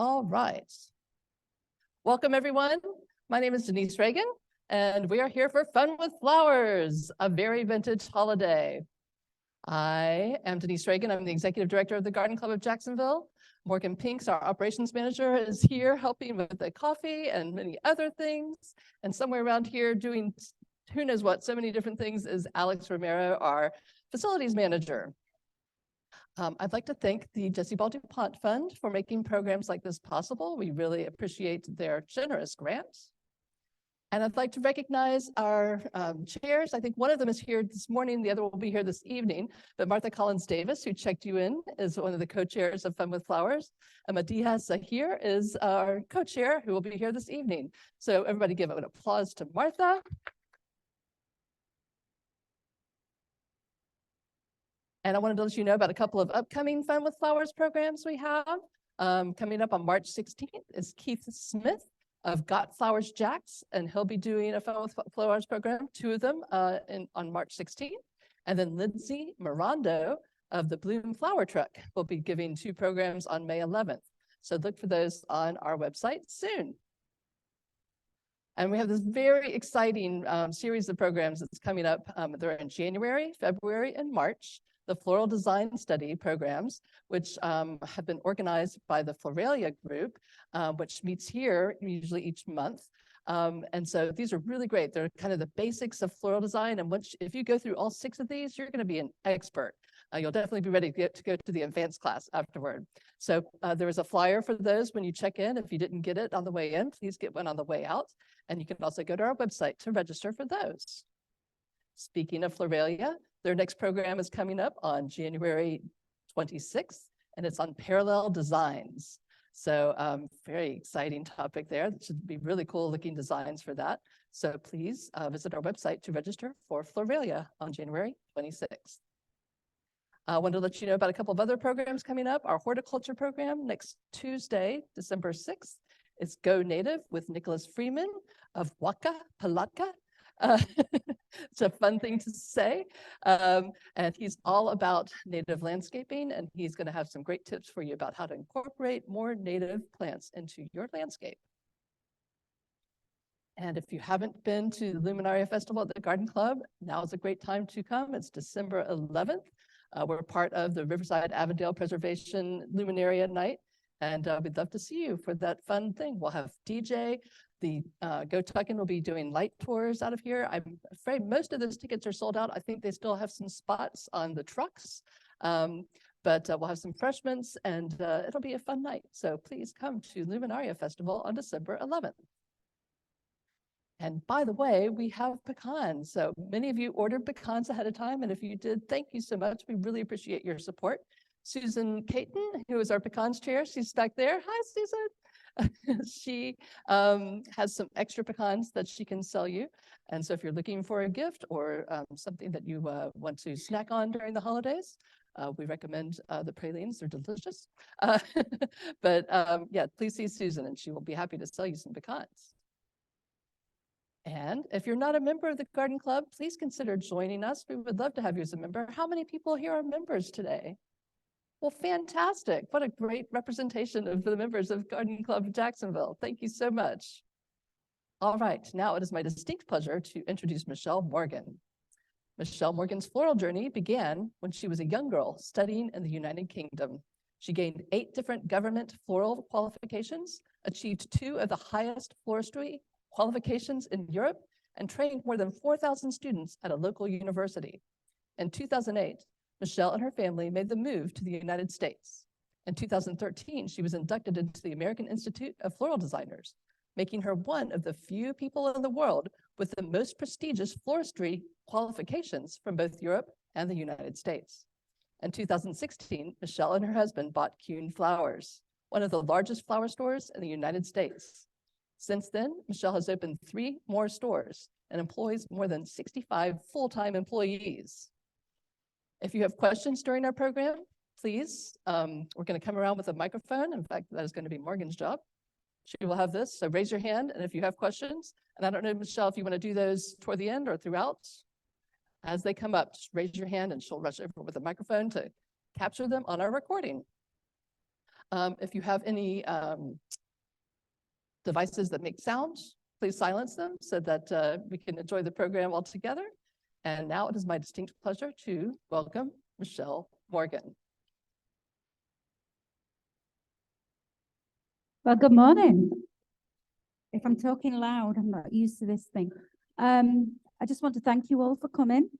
All right. Welcome, everyone. My name is Denise Reagan, and we are here for Fun with Flowers, a very vintage holiday. I am Denise Reagan. I'm the executive director of the Garden Club of Jacksonville. Morgan Pinks, our operations manager, is here helping with the coffee and many other things. And somewhere around here doing who knows what, so many different things, is Alex Romero, our facilities manager. I'd like to thank the Jessie Ball DuPont Fund for making programs like this possible. We really appreciate their generous grants. And I'd like to recognize our chairs. I think one of them is here this morning, the other will be here this evening, but Martha Collins Davis, who checked you in, is one of the co-chairs of Fun with Flowers. Madiha Zahir is our co-chair, who will be here this evening. So everybody give an applause to Martha. And I wanted to let you know about a couple of upcoming Fun with Flowers programs we have. Coming up on March 16th is Keith Smith of GardenClubJax, and he'll be doing a Fun with Flowers program, two of them on March 16th. And then Lindsay Mirando of the Bloom Flower Truck will be giving two programs on May 11th. So look for those on our website soon. And we have this very exciting series of programs that's coming up. They're in January, February, and March. The Floral Design Study programs, which have been organized by the Floralia group, which meets here usually each month. And so these are really great. They're kind of the basics of floral design. And if you go through all 6 of these, you're going to be an expert. You'll definitely be ready to go to the advanced class afterward. So there is a flyer for those when you check in. If you didn't get it on the way in, please get one on the way out. And you can also go to our website to register for those. Speaking of Floralia, their next program is coming up on January 26th, and it's on parallel designs. So very exciting topic there. It should be really cool looking designs for that. So please visit our website to register for Floralia on January 26th. I wanted to let you know about a couple of other programs coming up. Our horticulture program next Tuesday, December 6th, is Go Native with Nicholas Freeman of Waka Palatka. It's a fun thing to say. And he's all about native landscaping, and he's going to have some great tips for you about how to incorporate more native plants into your landscape. And if you haven't been to the Luminaria Festival at the Garden Club, now is a great time to come. It's December 11th. We're part of the Riverside Avondale Preservation Luminaria Night, and we'd love to see you for that fun thing. We'll have DJ. The Go Tuckin will be doing light tours out of here. I'm afraid most of those tickets are sold out. I think they still have some spots on the trucks, but we'll have some refreshments, and it'll be a fun night. So please come to Luminaria Festival on December 11th. And by the way, we have pecans. So many of you ordered pecans ahead of time, and if you did, thank you so much. We really appreciate your support. Susan Caton, who is our pecans chair, she's back there. Hi, Susan. She has some extra pecans that she can sell you. And so if you're looking for a gift or something that you want to snack on during the holidays, we recommend the pralines. They're delicious. But yeah, please see Susan, and she will be happy to sell you some pecans. And if you're not a member of the Garden Club, please consider joining us. We would love to have you as a member. How many people here are members today? Well, fantastic. What a great representation of the members of Garden Club Jacksonville. Thank you so much. All right, now it is my distinct pleasure to introduce Michelle Morgan. Michelle Morgan's floral journey began when she was a young girl studying in the United Kingdom. She gained 8 different government floral qualifications, achieved 2 of the highest floristry qualifications in Europe, and trained more than 4,000 students at a local university. In 2008, Michelle and her family made the move to the United States. In 2013, she was inducted into the American Institute of Floral Designers, making her one of the few people in the world with the most prestigious floristry qualifications from both Europe and the United States. In 2016, Michelle and her husband bought Kuhn Flowers, one of the largest flower stores in the United States. Since then, Michelle has opened 3 more stores and employs more than 65 full-time employees. If you have questions during our program, please, we're going to come around with a microphone. In fact, that is going to be Morgan's job. She will have this, so raise your hand, and if you have questions, and I don't know, Michelle, if you want to do those toward the end or throughout, as they come up, just raise your hand and she'll rush over with a microphone to capture them on our recording. If you have any devices that make sounds, please silence them so that we can enjoy the program all together. And now it is my distinct pleasure to welcome Michelle Morgan. Well, good morning. If I'm talking loud, I'm not used to this thing. I just want to thank you all for coming,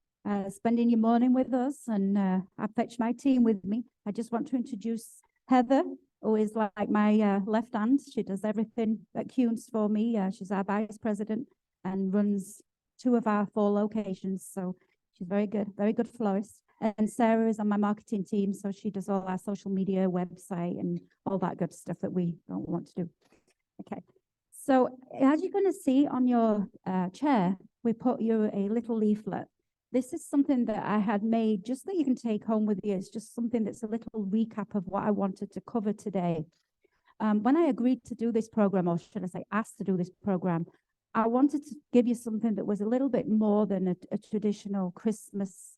spending your morning with us, and I fetched my team with me. I just want to introduce Heather, who is like my left hand. She does everything at Kuhn's for me. She's our vice president and runs 2 of our 4 locations. So she's very good florist. And Sarah is on my marketing team, so she does all our social media, website, and all that good stuff that we don't want to do. Okay, so as you're going to see on your chair, we put you a little leaflet. This is something that I had made just that you can take home with you. It's just something that's a little recap of what I wanted to cover today. When I agreed to do this program, or should I say asked to do this program, I wanted to give you something that was a little bit more than a traditional Christmas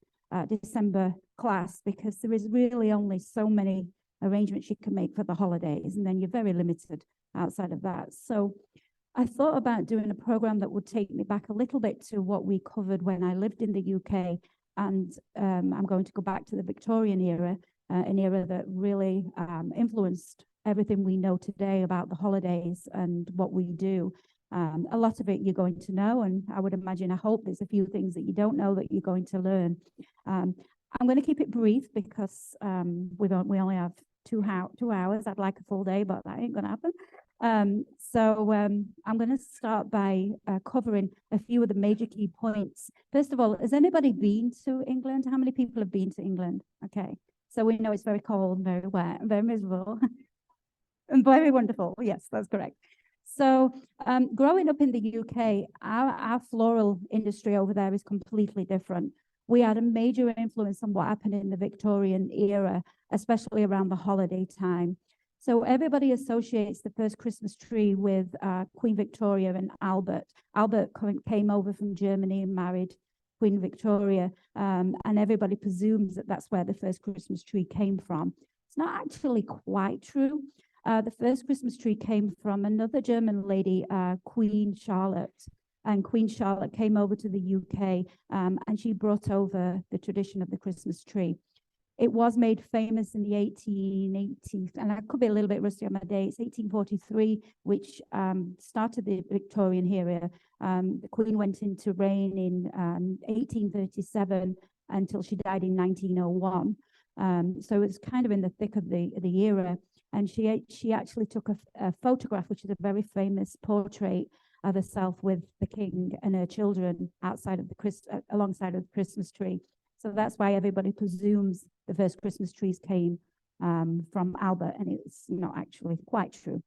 December class, because there is really only so many arrangements you can make for the holidays, and then you're very limited outside of that. So I thought about doing a program that would take me back a little bit to what we covered when I lived in the UK, and I'm going to go back to the Victorian era, an era that really influenced everything we know today about the holidays and what we do. A lot of it you're going to know, and I would imagine, I hope there's a few things that you don't know that you're going to learn. I'm going to keep it brief because we only have 2 hours. I'd like a full day, but that ain't going to happen. I'm going to start by covering a few of the major key points. First of all, has anybody been to England? How many people have been to England? Okay, so we know it's very cold, very wet, and very miserable, and very wonderful. Yes, that's correct. So growing up in the UK, our floral industry over there is completely different. We had a major influence on what happened in the Victorian era, especially around the holiday time. So everybody associates the first Christmas tree with Queen Victoria and Albert. Albert came over from Germany and married Queen Victoria, and everybody presumes that that's where the first Christmas tree came from. It's not actually quite true. The first Christmas tree came from another German lady, Queen Charlotte. And Queen Charlotte came over to the UK, and she brought over the tradition of the Christmas tree. It was made famous in the 1880s, and I could be a little bit rusty on my dates, 1843, which started the Victorian era. The Queen went into reign in 1837 until she died in 1901. So it was kind of in the thick of the era. And she actually took a photograph, which is a very famous portrait of herself with the king and her children outside of alongside of the Christmas tree. So that's why everybody presumes the first Christmas trees came from Albert, and it's not actually quite true.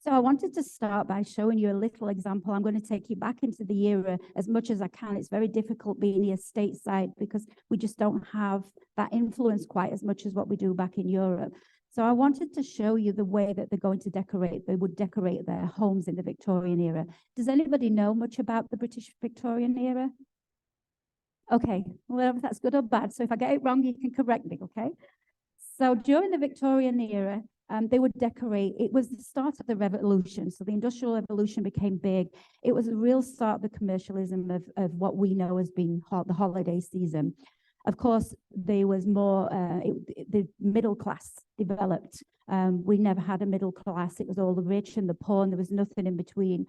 So I wanted to start by showing you a little example. I'm going to take you back into the era as much as I can. It's very difficult being here stateside because we just don't have that influence quite as much as what we do back in Europe. So I wanted to show you the way that they're going to decorate. They would decorate their homes in the Victorian era. Does anybody know much about the British Victorian era? Okay, well, if that's good or bad. So if I get it wrong, you can correct me, okay? So during the Victorian era, they would decorate. It was the start of the revolution. So the Industrial Revolution became big. It was a real start of the commercialism of what we know as being the holiday season. Of course, there was more, the middle class developed. We never had a middle class. It was all the rich and the poor, and there was nothing in between.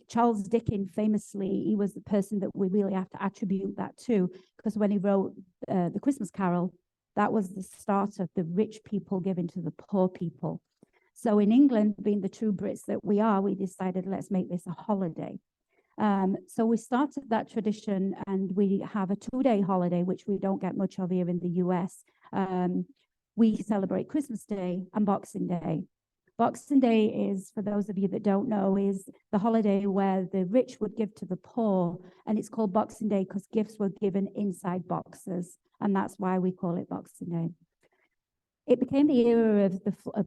Charles Dickens, famously, he was the person that we really have to attribute that to, because when he wrote the Christmas Carol, that was the start of the rich people giving to the poor people. So in England, being the true Brits that we are, we decided, let's make this a holiday. So we started that tradition, and we have a 2-day holiday, which we don't get much of here in the US. We celebrate Christmas Day and Boxing Day. Boxing Day is, for those of you that don't know, is the holiday where the rich would give to the poor, and it's called Boxing Day because gifts were given inside boxes, and that's why we call it Boxing Day. It became the era of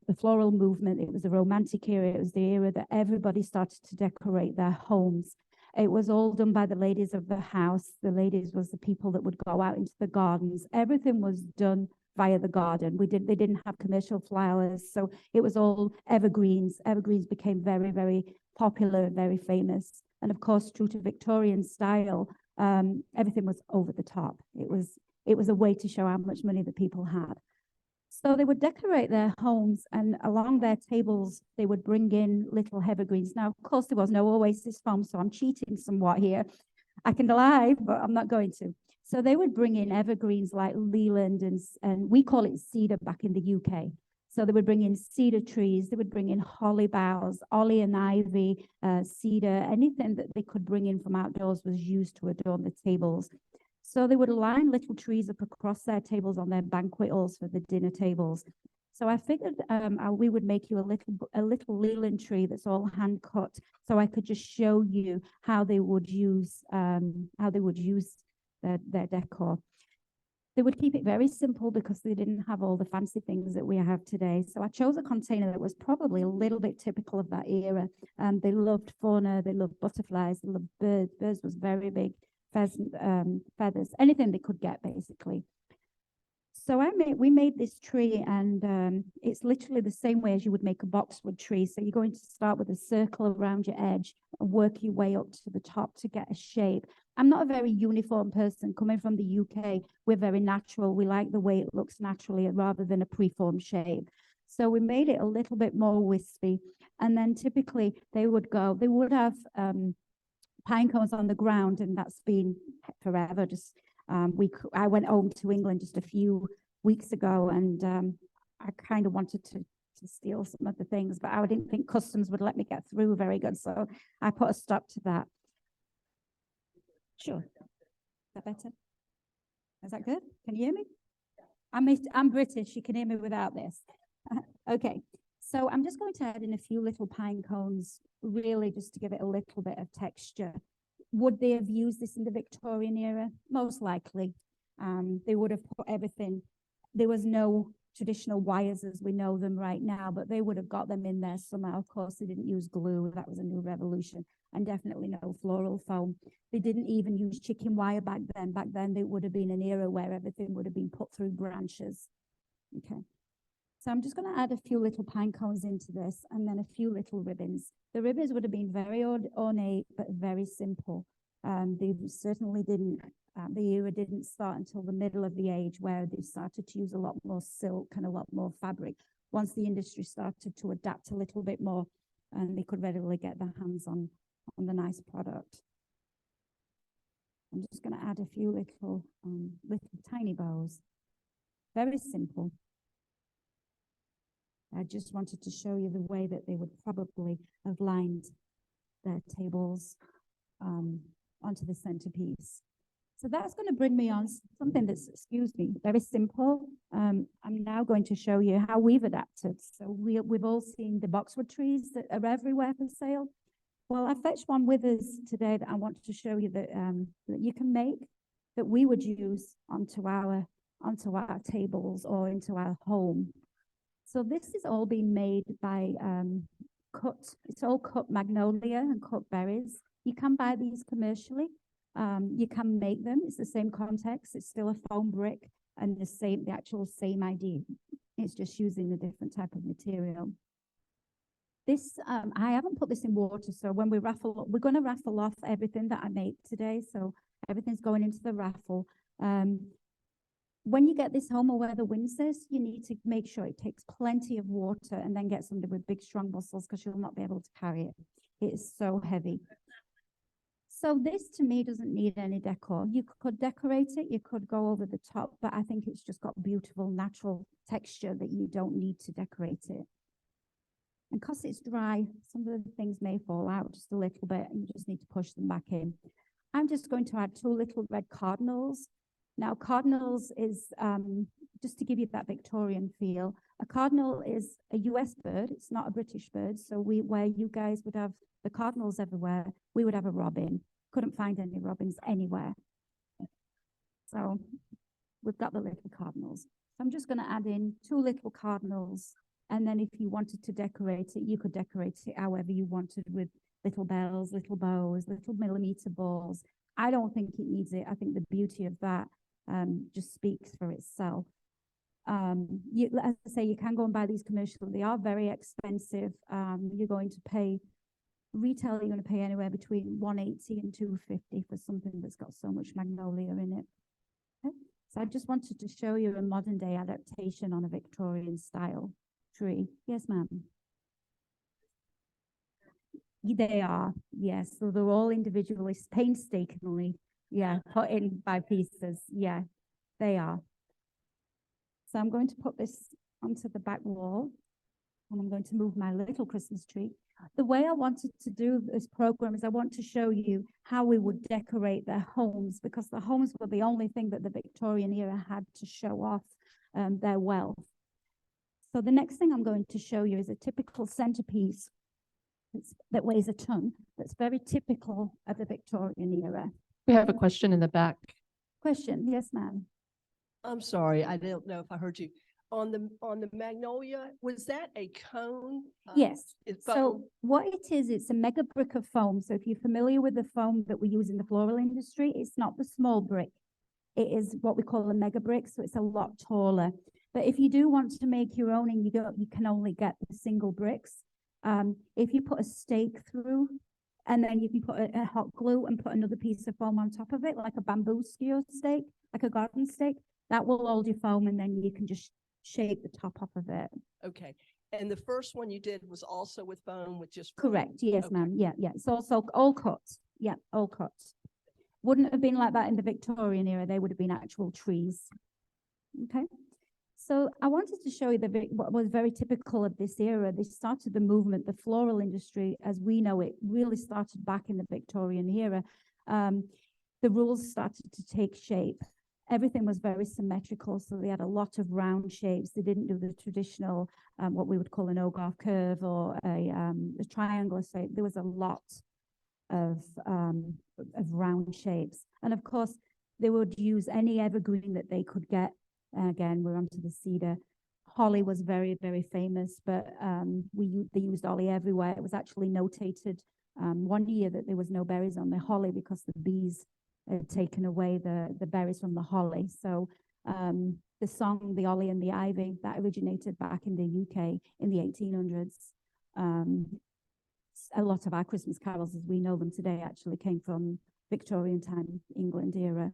the floral movement. It was a romantic era. It was the era that everybody started to decorate their homes. It was all done by the ladies of the house. The ladies was the people that would go out into the gardens. Everything was done via the garden. They didn't have commercial flowers, so it was all evergreens. Evergreens became very, very popular, very famous. And of course, true to Victorian style, everything was over the top. It was a way to show how much money the people had. So they would decorate their homes, and along their tables, they would bring in little evergreens. Now, of course, there was no Oasis foam, so I'm cheating somewhat here. I can lie, but I'm not going to. So they would bring in evergreens like Leland, and we call it cedar back in the UK. So they would bring in cedar trees, they would bring in holly boughs, holly and ivy, cedar, anything that they could bring in from outdoors was used to adorn the tables. So they would line little trees up across their tables on their banquet halls for the dinner tables. So I figured we would make you a little Leland tree that's all hand cut, so I could just show you how they would use their decor. They would keep it very simple because they didn't have all the fancy things that we have today. So I chose a container that was probably a little bit typical of that era. They loved fauna, they loved butterflies, they loved birds. Birds was very big. Pheasant, feathers, anything they could get, basically. So we made this tree, and it's literally the same way as you would make a boxwood tree. So you're going to start with a circle around your edge and work your way up to the top to get a shape. I'm not a very uniform person. Coming from the UK, we're very natural. We like the way it looks naturally rather than a preformed shape. So we made it a little bit more wispy. And then typically they would have pine cones on the ground, and that's been forever. Just I went home to England just a few weeks ago, and I kind of wanted to steal some of the things, but I didn't think customs would let me get through very good, so I put a stop to that. Sure. Is that better? Is that good? Can you hear me? I'm British. You can hear me without this. Okay. So I'm just going to add in a few little pine cones, really just to give it a little bit of texture. Would they have used this in the Victorian era? Most likely. They would have put everything. There was no traditional wires as we know them right now, but they would have got them in there somehow. Of course, they didn't use glue. That was a new revolution. And definitely no floral foam. They didn't even use chicken wire back then. Back then, there would have been an era where everything would have been put through branches. Okay. So I'm just going to add a few little pine cones into this, and then a few little ribbons. The ribbons would have been very ornate, but very simple. They certainly didn't, the era didn't start until the middle of the age, where they started to use a lot more silk and a lot more fabric. Once the industry started to adapt a little bit more, and they could readily get their hands on the nice product. I'm just going to add a few little tiny bows. Very simple. I just wanted to show you the way that they would probably have lined their tables onto the centerpiece. So that's going to bring me on something that's, excuse me, very simple. I'm now going to show you how we've adapted. So we've all seen the boxwood trees that are everywhere for sale. Well, I fetched one with us today that I want to show you that you can make, that we would use onto our tables or into our home. So this is all being made by it's all cut magnolia and cut berries. You can buy these commercially. You can make them. It's the same context. It's still a foam brick and the actual same idea. It's just using a different type of material. This, I haven't put this in water, so when we're going to raffle off everything that I make today. So everything's going into the raffle. When you get this home or where the wind says, you need to make sure it takes plenty of water, and then get somebody with big, strong muscles, because you'll not be able to carry it. It is so heavy. So this, to me, doesn't need any decor. You could decorate it, you could go over the top, but I think it's just got beautiful, natural texture that you don't need to decorate it. And because it's dry, some of the things may fall out just a little bit, and you just need to push them back in. I'm just going to add 2 little red cardinals. Now, cardinals is, just to give you that Victorian feel, a cardinal is a US bird. It's not a British bird. So where you guys would have the cardinals everywhere, we would have a robin. Couldn't find any robins anywhere. So we've got the little cardinals. So I'm just going to add in 2 little cardinals. And then if you wanted to decorate it, you could decorate it however you wanted, with little bells, little bows, little millimeter balls. I don't think it needs it. I think the beauty of that just speaks for itself. As I say, you can go and buy these commercially. They are very expensive. You're going to pay retail. You're going to pay anywhere between $180 and $250 for something that's got so much magnolia in it. Okay. So I just wanted to show you a modern day adaptation on a Victorian style tree. Yes, ma'am. They are, yes. So they're all individually, painstakingly, put in by pieces. Yeah, they are. So I'm going to put this onto the back wall, and I'm going to move my little Christmas tree. The way I wanted to do this program is I want to show you how we would decorate their homes, because the homes were the only thing that the Victorian era had to show off their wealth. So the next thing I'm going to show you is a typical centerpiece that weighs a ton. That's very typical of the Victorian era. We have a question in the back. Question, yes, ma'am. I'm sorry, I don't know if I heard you. On the magnolia, was that a cone? Yes. It's So what it is, it's a mega brick of foam. So if you're familiar with the foam that we use in the floral industry, it's not the small brick. It is what we call a mega brick, so it's a lot taller. But if you do want to make your own and you can only get the single bricks, if you put a stake through, and then you can put a hot glue and put another piece of foam on top of it, like a bamboo skewer stake, like a garden stake, that will hold your foam, and then you can just shape the top off of it. okay. And the first one you did was also with foam, with just foam? Correct. Yes, Okay. ma'am. Yeah, yeah. It's also all cut. Yeah, all cut. Wouldn't have been like that in the Victorian era. They would have been actual trees. Okay. So I wanted to show you what was very typical of this era. They started the movement, the floral industry, as we know it, really started back in the Victorian era. The rules started to take shape. Everything was very symmetrical, so they had a lot of round shapes. They didn't do the traditional, what we would call an Hogarth curve or a triangular shape. There was a lot of round shapes. And of course, they would use any evergreen that they could get. Again, we're onto the cedar. Holly was very, very famous, but they used holly everywhere. It was actually notated one year that there was no berries on the holly because the bees had taken away the berries from the holly. So the song, The Holly and the Ivy, that originated back in the UK in the 1800s. A lot of our Christmas carols, as we know them today, actually came from Victorian time, England era.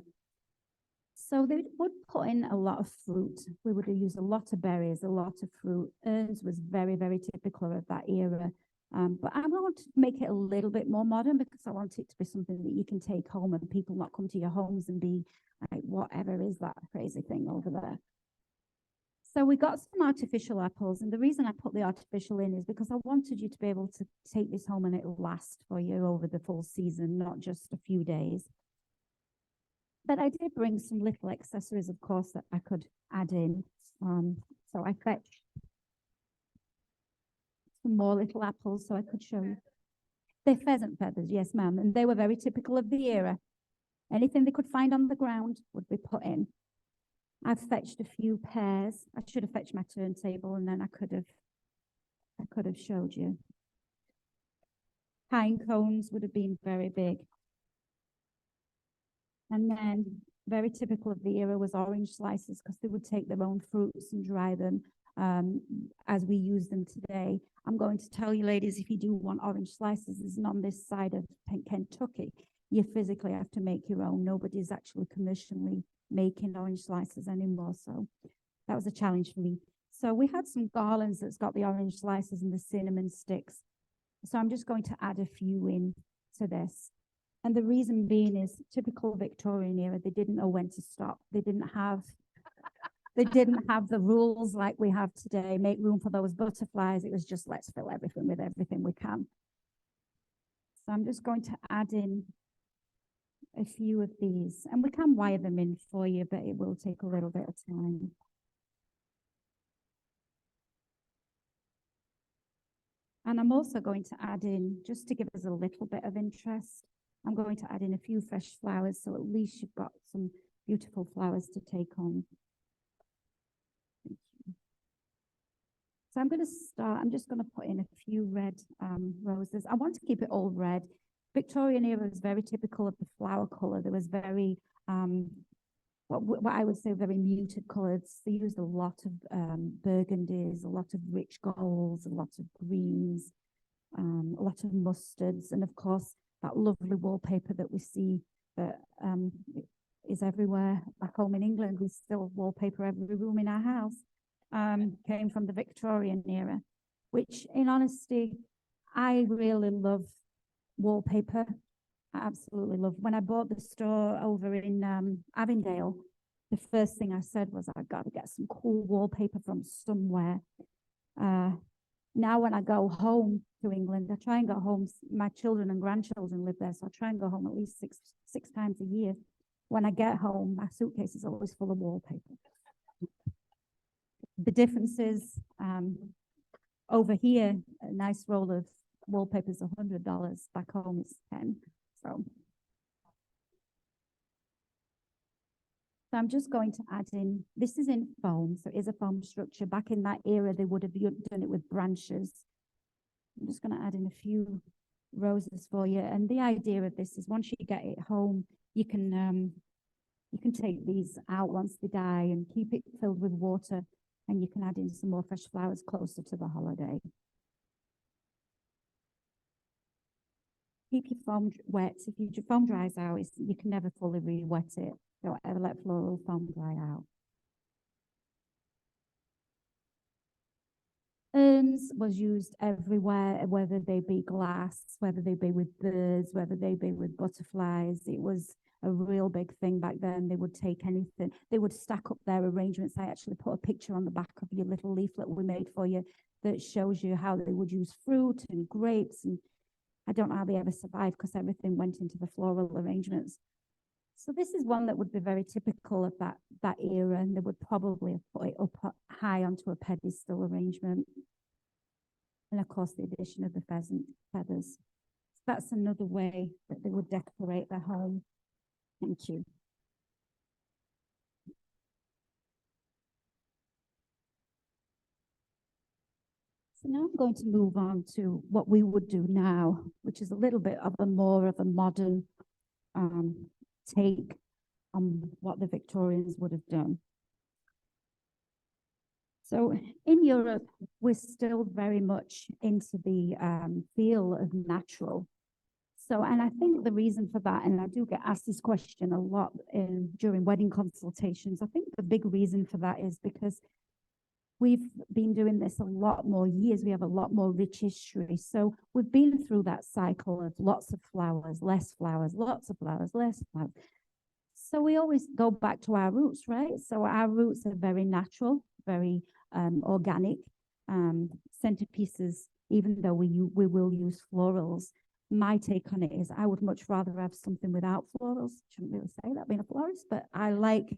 So they would put in a lot of fruit. We would use a lot of berries, a lot of fruit. Urns was very, very typical of that era. But I want to make it a little bit more modern because I want it to be something that you can take home and people not come to your homes and be like, whatever is that crazy thing over there? So we got some artificial apples. And the reason I put the artificial in is because I wanted you to be able to take this home and it'll last for you over the full season, not just a few days. But I did bring some little accessories, of course, that I could add in. So I fetched some more little apples so I could show you. They're pheasant feathers, yes, ma'am. And they were very typical of the era. Anything they could find on the ground would be put in. I've fetched a few pairs. I should have fetched my turntable and then I could have showed you. Pine cones would have been very big. And then very typical of the era was orange slices because they would take their own fruits and dry them as we use them today. I'm going to tell you, ladies, if you do want orange slices, it's on this side of Kentucky. You physically have to make your own. Nobody's actually commercially making orange slices anymore. So that was a challenge for me. So we had some garlands that's got the orange slices and the cinnamon sticks. So I'm just going to add a few in to this. And the reason being is typical Victorian era, they didn't know when to stop. They didn't have the rules like we have today, make room for those butterflies. It was just, let's fill everything with everything we can. So I'm just going to add in a few of these, and we can wire them in for you, but it will take a little bit of time. And I'm also going to add in, just to give us a little bit of interest, I'm going to add in a few fresh flowers, so at least you've got some beautiful flowers to take home. Thank you. So I'm going to start, I'm just going to put in a few red roses. I want to keep it all red. Victorian era was very typical of the flower color. There was very what I would say very muted colors. They used a lot of burgundies, a lot of rich golds, a lot of greens, a lot of mustards, and of course that lovely wallpaper that we see that is everywhere back home in England. We still wallpaper every room in our house. Came from the Victorian era, which in honesty, I really love wallpaper. I absolutely love. When I bought the store over in Avondale, the first thing I said was, I've got to get some cool wallpaper from somewhere. Now when I go home to England, I try and go home. My children and grandchildren live there, so I try and go home at least six times a year. When I get home, my suitcase is always full of wallpaper. The difference is over here, a nice roll of wallpaper is $100. Back home, it's 10. So I'm just going to add in, this is in foam, so it is a foam structure. Back in that era, they would have done it with branches. I'm just going to add in a few roses for you. And the idea of this is once you get it home, you can take these out once they die and keep it filled with water, and you can add in some more fresh flowers closer to the holiday. Keep your foam wet. If your foam dries out, you can never fully re-wet it. Don't ever let floral foam dry out. Urns was used everywhere, whether they be glass, whether they be with birds, whether they be with butterflies. It was a real big thing back then. They would take anything. They would stack up their arrangements. I actually put a picture on the back of your little leaflet we made for you that shows you how they would use fruit and grapes. And I don't know how they ever survived because everything went into the floral arrangements. So this is one that would be very typical of that era, and they would probably put it up high onto a pedestal arrangement. And of course, the addition of the pheasant feathers. So that's another way that they would decorate their home. Thank you. So now I'm going to move on to what we would do now, which is a little bit of a more of a modern take on what the Victorians would have done. So in Europe, we're still very much into the feel of natural. So, and I think the reason for that, and I do get asked this question a lot during wedding consultations, I think the big reason for that is because we've been doing this a lot more years. We have a lot more rich history. So we've been through that cycle of lots of flowers, less flowers, lots of flowers, less flowers. So we always go back to our roots, right? So our roots are very natural, very organic. Centerpieces, even though we will use florals, my take on it is I would much rather have something without florals. Shouldn't really say that being a florist, but I like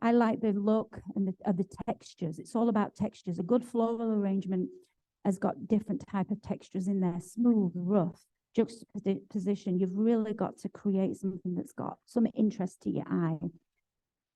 the look and the textures. It's all about textures. A good floral arrangement has got different type of textures in there, smooth, rough, juxtaposition. You've really got to create something that's got some interest to your eye.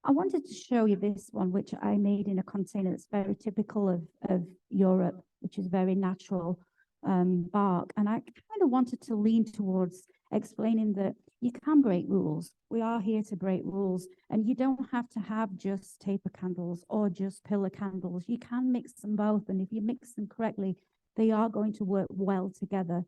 I wanted to show you this one, which I made in a container that's very typical of Europe, which is very natural bark. And I kind of wanted to lean towards explaining that you can break rules. We are here to break rules, and you don't have to have just taper candles or just pillar candles. You can mix them both, and if you mix them correctly, they are going to work well together.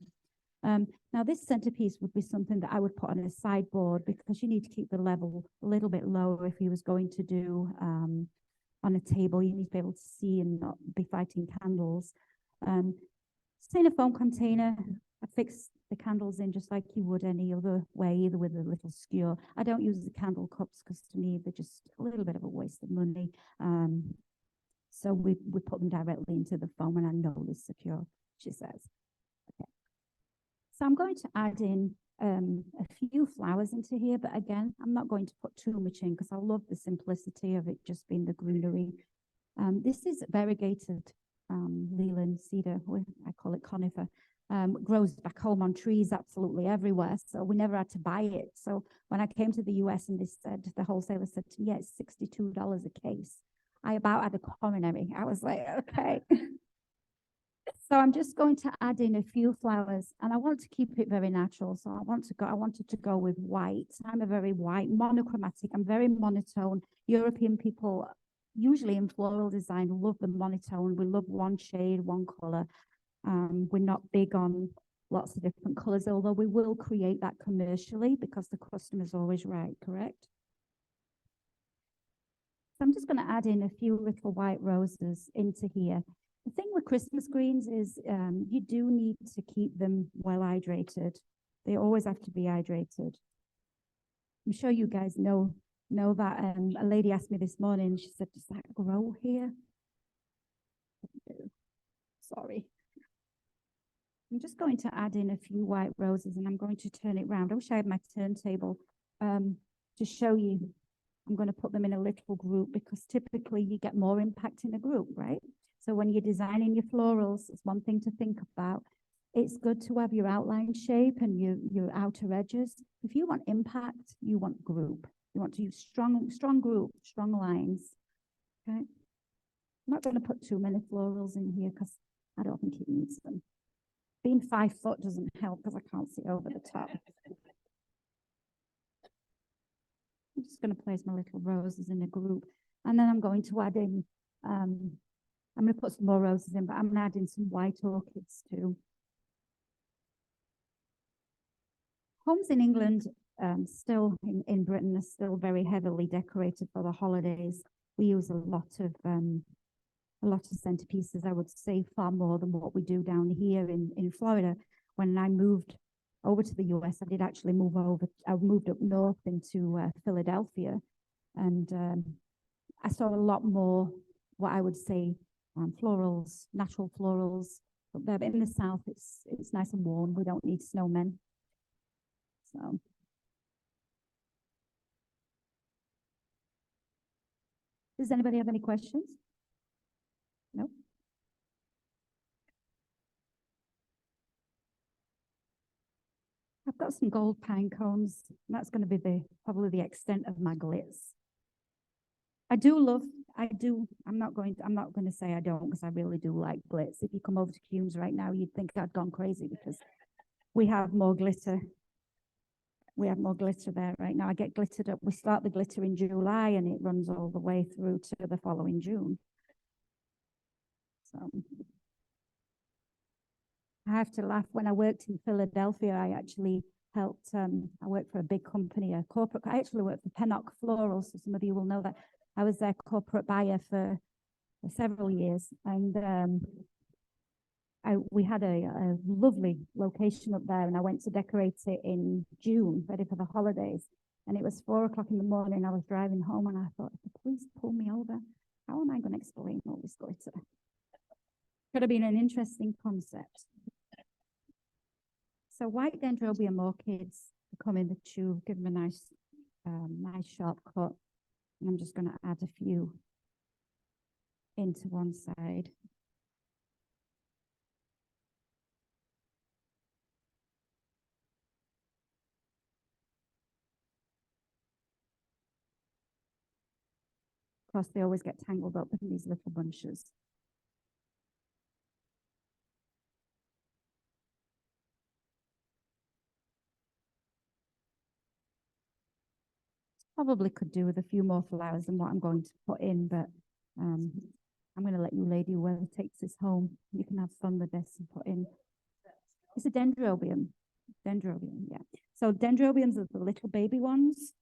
Now, this centerpiece would be something that I would put on a sideboard because you need to keep the level a little bit lower if you was going to do on a table. You need to be able to see and not be fighting candles. It's in a foam container. I fix the candles in just like you would any other way, either with a little skewer. I don't use the candle cups because to me they're just a little bit of a waste of money. So we put them directly into the foam, and I know they're secure, she says. Okay. So I'm going to add in a few flowers into here, but again, I'm not going to put too much in because I love the simplicity of it just being the greenery. This is variegated Leland cedar, I call it conifer. Grows back home on trees absolutely everywhere, so we never had to buy it. So when I came to the US and the wholesaler said to me, yeah, it's $62 a case, I about had a coronary. I was like, okay. So I'm just going to add in a few flowers, and I want to keep it very natural. So I wanted to go with white. I'm a very white, monochromatic. I'm very monotone. European people, usually in floral design, love the monotone. We love one shade, one color. We're not big on lots of different colors, although we will create that commercially because the customer's always right, correct? So I'm just going to add in a few little white roses into here. The thing with Christmas greens is you do need to keep them well hydrated. They always have to be hydrated. I'm sure you guys know that. A lady asked me this morning, she said, does that grow here? Sorry. I'm just going to add in a few white roses and I'm going to turn it round. I wish I had my turntable to show you. I'm going to put them in a little group because typically you get more impact in a group, right? So when you're designing your florals, it's one thing to think about. It's good to have your outline shape and your outer edges. If you want impact, you want group. You want to use strong group, strong lines, okay? I'm not going to put too many florals in here because I don't think it needs them. Being 5 foot doesn't help because I can't see over the top. I'm just going to place my little roses in a group. And then I'm going to add in, I'm going to put some more roses in, but I'm going to add in some white orchids too. Homes in England, still in Britain, are still very heavily decorated for the holidays. We use a lot of centerpieces, I would say far more than what we do down here in Florida. When I moved over to the US, I did actually move over. I moved up north into Philadelphia, and I saw a lot more what I would say florals, natural florals up there. But in the south, it's nice and warm. We don't need snowmen. So. Does anybody have any questions? No? I've got some gold pine cones. And that's going to be probably the extent of my glitz. I'm not going to say I don't, because I really do like glitz. If you come over to Kuhn's right now, you'd think I'd gone crazy because we have more glitter. We have more glitter there right now. I get glittered up. We start the glitter in July and it runs all the way through to the following June. So I have to laugh. When I worked in Philadelphia, I actually helped, I worked for a big company, a corporate, I actually worked for Florals, so some of you will know that. I was their corporate buyer for several years, and we had a lovely location up there, and I went to decorate it in June, ready for the holidays, and it was 4 o'clock in the morning. I was driving home, and I thought, if the police pull me over, how am I going to explain all this glitter? Could have been an interesting concept. So white dendrobium orchids come in the tube, give them a nice sharp cut. And I'm just going to add a few into one side. Of course, they always get tangled up in these little bunches. Probably could do with a few more flowers than what I'm going to put in, but I'm going to let you lady whoever takes this home. You can have fun with this and put in. It's a dendrobium. Dendrobium, yeah. So dendrobiums are the little baby ones,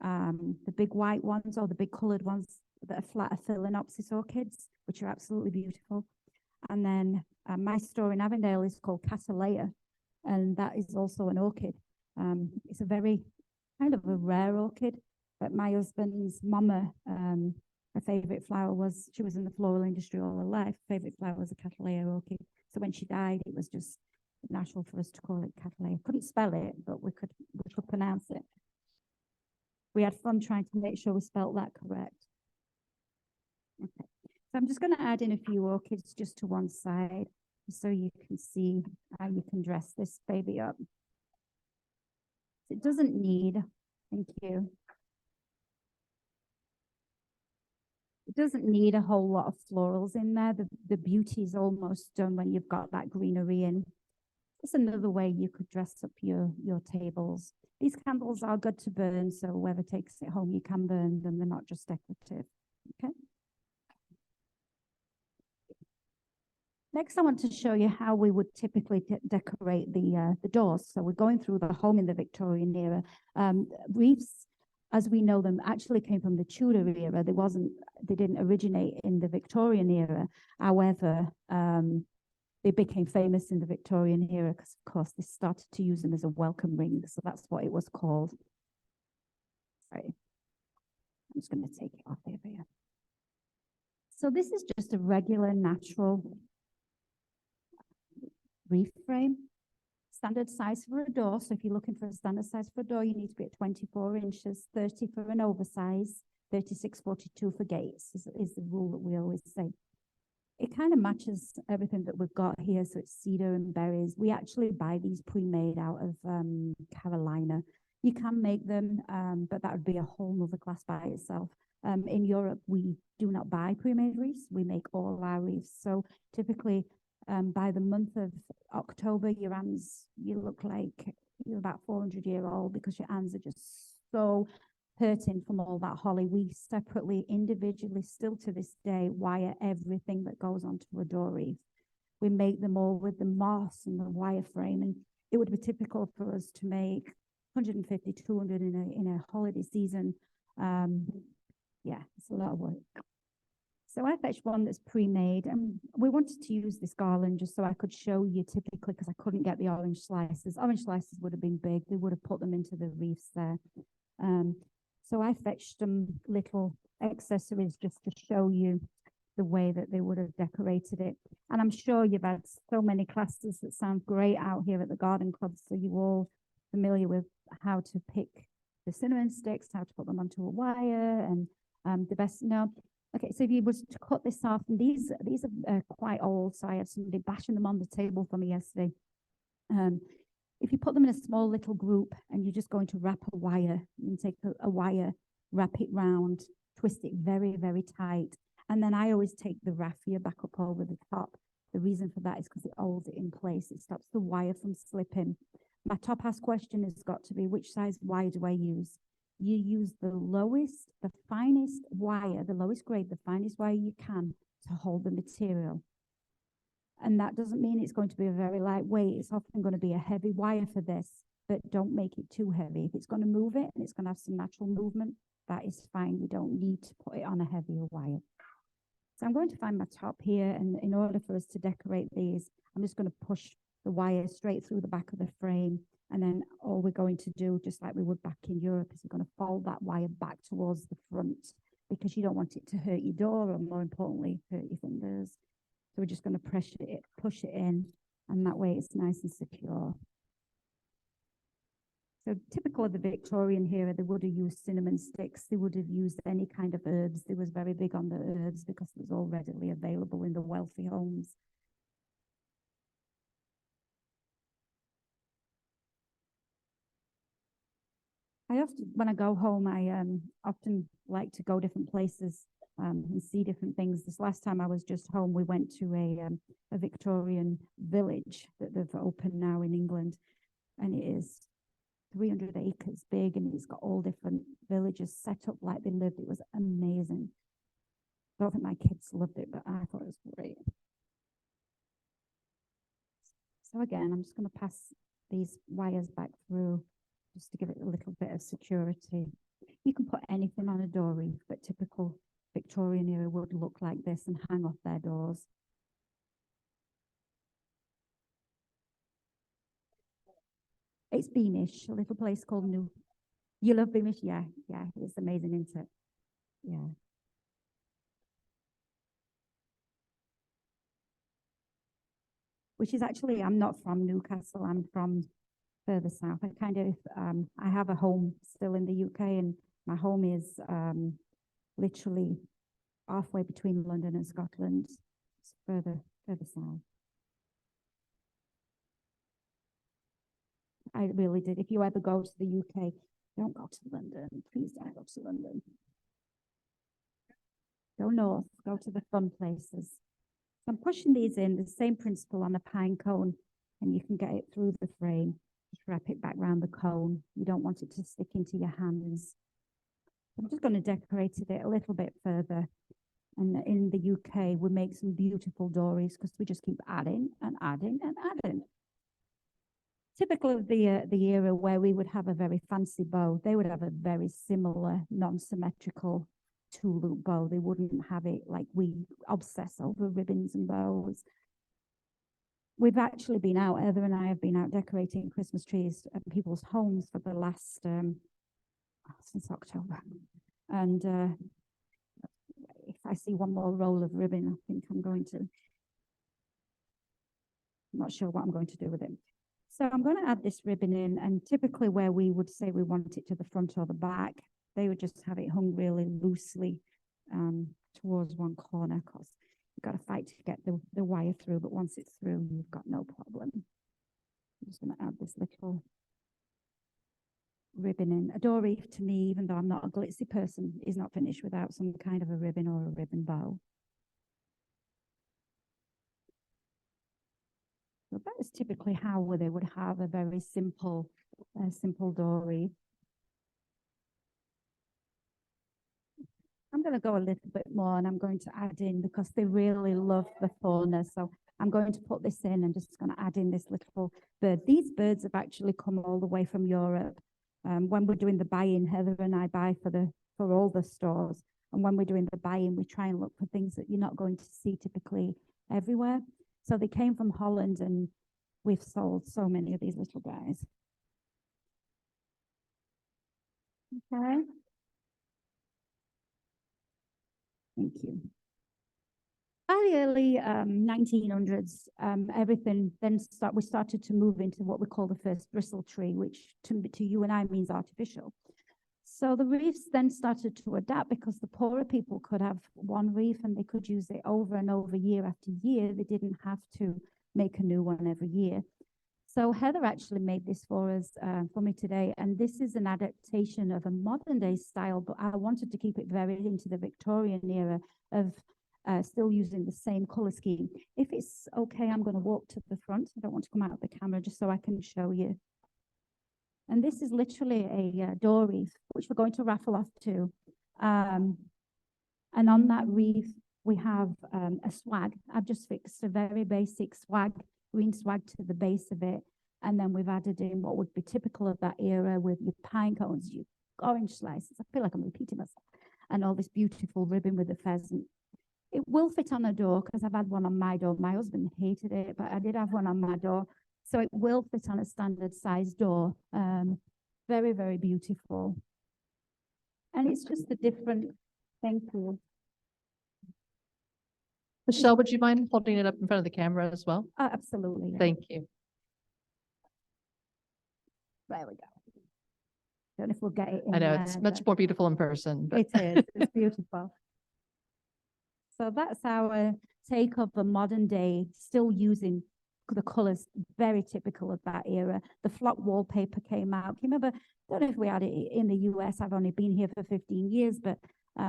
the big white ones or the big coloured ones that are flat phalaenopsis orchids, which are absolutely beautiful. And then my store in Avondale is called Cattleya, and that is also an orchid. It's a very kind of a rare orchid. But my husband's mama, her favorite flower was, she was in the floral industry all her life. Favorite flower was a Cattleya orchid. So when she died, it was just natural for us to call it Cattleya. Couldn't spell it, but we could pronounce it. We had fun trying to make sure we spelt that correct. Okay. So I'm just going to add in a few orchids just to one side so you can see how you can dress this baby up. It doesn't need, thank you. It doesn't need a whole lot of florals in there. The beauty is almost done when you've got that greenery in. It's another way you could dress up your tables. These candles are good to burn, so whoever takes it home, you can burn them. They're not just decorative. Okay. Next, I want to show you how we would typically decorate the doors. So we're going through the home in the Victorian era. Wreaths, as we know them, actually came from the Tudor era. They didn't originate in the Victorian era. However, they became famous in the Victorian era because, of course, they started to use them as a welcome ring. So that's what it was called. Sorry. I'm just going to take it off here. So this is just a regular, natural wreath frame. Standard size for a door. So if you're looking for a standard size for a door, you need to be at 24 inches, 30 for an oversize, 36/42 for gates is the rule that we always say. It kind of matches everything that we've got here. So it's cedar and berries. We actually buy these pre-made out of Carolina. You can make them, but that would be a whole nother class by itself. In Europe, we do not buy pre-made wreaths. We make all our wreaths. So typically, by the month of October, your hands, you look like you're about 400-year-old because your hands are just so hurting from all that holly. We separately, individually, still to this day, wire everything that goes onto a door wreath. We make them all with the moss and the wireframe, and it would be typical for us to make 150, 200 in a holiday season. Yeah, it's a lot of work. So I fetched one that's pre-made, and we wanted to use this garland just so I could show you typically, because I couldn't get the orange slices. Orange slices would have been big. They would have put them into the wreaths there. So I fetched some little accessories just to show you the way that they would have decorated it. And I'm sure you've had so many classes that sound great out here at the garden club, so you're all familiar with how to pick the cinnamon sticks, how to put them onto a wire, and the best, Okay, so if you was to cut this off, and these are quite old, so I had somebody bashing them on the table for me yesterday. If you put them in a small little group and you're just going to wrap a wire, and take a wire, wrap it round, twist it very, very tight, and then I always take the raffia back up over the top. The reason for that is because it holds it in place. It stops the wire from slipping. My top asked question has got to be, which size wire do I use? You use the lowest, the finest wire, the lowest grade, the finest wire you can to hold the material. And that doesn't mean it's going to be a very lightweight. It's often going to be a heavy wire for this, but don't make it too heavy. If it's going to move it and it's going to have some natural movement, that is fine. You don't need to put it on a heavier wire. So I'm going to find my top here, and in order for us to decorate these, I'm just going to push the wire straight through the back of the frame. And then all we're going to do, just like we would back in Europe, is we're going to fold that wire back towards the front, because you don't want it to hurt your door, or more importantly, hurt your fingers. So we're just going to push it in, and that way it's nice and secure. So typical of the Victorian era, they would have used cinnamon sticks. They would have used any kind of herbs. They was very big on the herbs because it was all readily available in the wealthy homes. When I go home, I often like to go different places and see different things. This last time I was just home, we went to a Victorian village that they've opened now in England, and it is 300 acres big, and it's got all different villages set up like they lived. It was amazing. I don't think my kids loved it, but I thought it was great. So again, I'm just going to pass these wires back through just to give it a little bit of security. You can put anything on a door wreath, but typical Victorian era would look like this and hang off their doors. It's Beamish, a little place called New. You love Beamish? Yeah, it's amazing, isn't it? Yeah. Which is actually, I'm not from Newcastle, I'm from further south. I have a home still in the UK, and my home is literally halfway between London and Scotland. It's further south. I really did. If you ever go to the UK, don't go to London. Please don't go to London. Go north, go to the fun places. So I'm pushing these in, the same principle on the pine cone, and you can get it through the frame. Just wrap it back around the cone. You don't want it to stick into your hands. I'm just going to decorate it a little bit further. And in the UK, we make some beautiful dories because we just keep adding and adding and adding. Typical of the era where we would have a very fancy bow, they would have a very similar non-symmetrical two-loop bow. They wouldn't have it like we obsess over ribbons and bows. We've actually been out, Heather and I have been out decorating Christmas trees at people's homes for the last, since October. And if I see one more roll of ribbon, I think I'm not sure what I'm going to do with it. So I'm going to add this ribbon in, and typically where we would say we want it to the front or the back, they would just have it hung really loosely towards one corner, because you've got to fight to get the wire through, but once it's through, you've got no problem. I'm just going to add this little ribbon in. A dory, to me, even though I'm not a glitzy person, is not finished without some kind of a ribbon or a ribbon bow. So that is typically how they would have a very simple dory. I'm going to go a little bit more, and I'm going to add in, because they really love the fauna. So I'm going to put this in and just going to add in this little bird. These birds have actually come all the way from Europe. When we're doing the buy-in, Heather and I buy for all the stores. And when we're doing the buy-in, we try and look for things that you're not going to see typically everywhere. So they came from Holland, and we've sold so many of these little guys. Okay. Thank you. By the early 1900s, everything then we started to move into what we call the first bristle tree, which to you and I means artificial. So the reefs then started to adapt, because the poorer people could have one reef and they could use it over and over, year after year. They didn't have to make a new one every year. So Heather actually made this for us, for me today. And this is an adaptation of a modern day style, but I wanted to keep it very into the Victorian era of still using the same color scheme. If it's okay, I'm going to walk to the front. I don't want to come out of the camera, just so I can show you. And this is literally a door wreath, which we're going to raffle off too. And on that wreath, we have a swag. I've just fixed a very basic swag, green swag to the base of it. And then we've added in what would be typical of that era with your pine cones, your orange slices. I feel like I'm repeating myself. And all this beautiful ribbon with the pheasant. It will fit on a door, because I've had one on my door. My husband hated it, but I did have one on my door. So it will fit on a standard size door. Very, very beautiful. And it's just a different, thank you. Michelle, would you mind holding it up in front of the camera as well? Absolutely. Yeah. Thank you. There we go. Don't know if we'll get it in I know there, it's much more beautiful in person. But it is. It's beautiful. So that's our take of the modern day, still using the colors, very typical of that era. The flock wallpaper came out. You remember, I don't know if we had it in the US. I've only been here for 15 years, but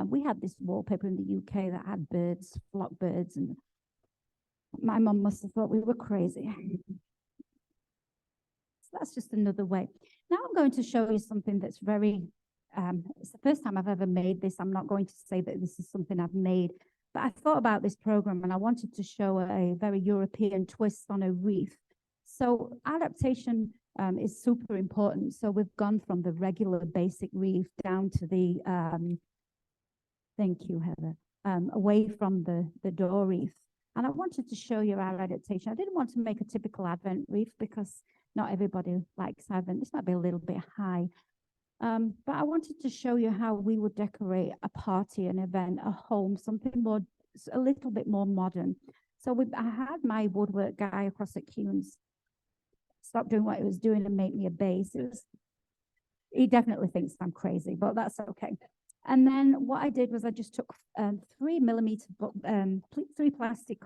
we had this wallpaper in the UK that had birds, flock birds, and my mum must have thought we were crazy. So that's just another way. Now I'm going to show you something that's very, it's the first time I've ever made this. I'm not going to say that this is something I've made, but I thought about this program and I wanted to show a very European twist on a wreath. So adaptation is super important. So we've gone from the regular basic wreath down to the, thank you, Heather, away from the door wreath. And I wanted to show you our adaptation. I didn't want to make a typical Advent wreath because not everybody likes Advent. This might be a little bit high. But I wanted to show you how we would decorate a party, an event, a home, something more, a little bit more modern. So I had my woodwork guy across at Kuhn's stop doing what he was doing and make me a base. He definitely thinks I'm crazy, but that's okay. And then what I did was I just took 3 plastic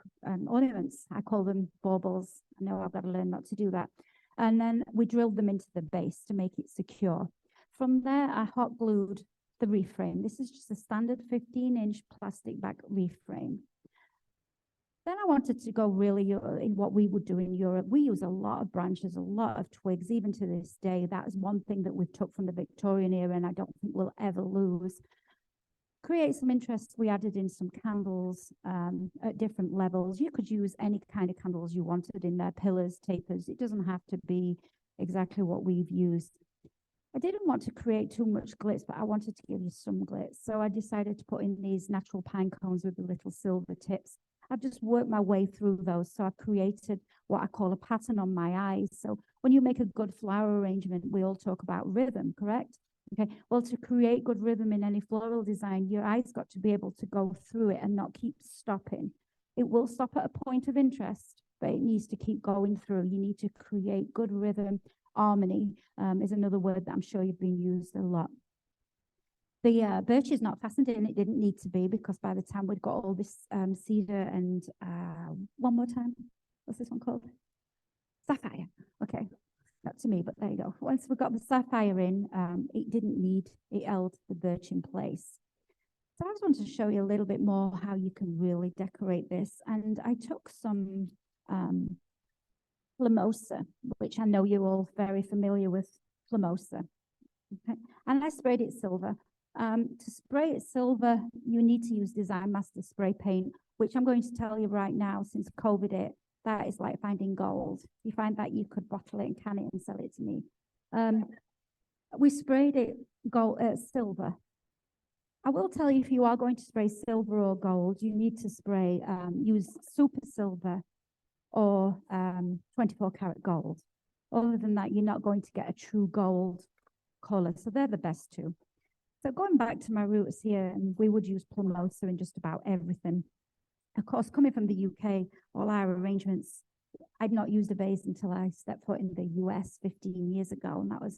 ornaments. I call them baubles. I know I've got to learn not to do that. And then we drilled them into the base to make it secure. From there, I hot glued the reef frame. This is just a standard 15-inch plastic back reef frame. Then I wanted to go really in what we would do in Europe. We use a lot of branches, a lot of twigs, even to this day. That is one thing that we've took from the Victorian era, and I don't think we'll ever lose. Create some interest. We added in some candles at different levels. You could use any kind of candles you wanted in there, pillars, tapers. It doesn't have to be exactly what we've used. I didn't want to create too much glitz, but I wanted to give you some glitz. So I decided to put in these natural pine cones with the little silver tips. I've just worked my way through those. So I've created what I call a pattern on my eyes. So when you make a good flower arrangement, we all talk about rhythm, correct? Okay, well, to create good rhythm in any floral design, your eyes got to be able to go through it and not keep stopping. It will stop at a point of interest, but it needs to keep going through. You need to create good rhythm. Harmony is another word that I'm sure you've been used a lot. The birch is not fastened in. It didn't need to be, because by the time we'd got all this cedar and one more time, what's this one called? Sapphire. Okay, not to me, but there you go. Once we got the sapphire in, it didn't need, it held the birch in place. So I just wanted to show you a little bit more how you can really decorate this. And I took some Plumosa, which I know you're all very familiar with, Plumosa. Okay. And I sprayed it silver. To spray it silver, you need to use Design Master spray paint, which I'm going to tell you right now, since COVID that is like finding gold. You find that, you could bottle it and can it and sell it to me. We sprayed it silver. I will tell you, if you are going to spray silver or gold, you need to spray, use super silver or 24 karat gold. Other than that, you're not going to get a true gold color. So they're the best two. So going back to my roots here, and we would use Plumosa in just about everything. Of course, coming from the UK, all our arrangements, I'd not used a vase until I stepped foot in the US 15 years ago. And that was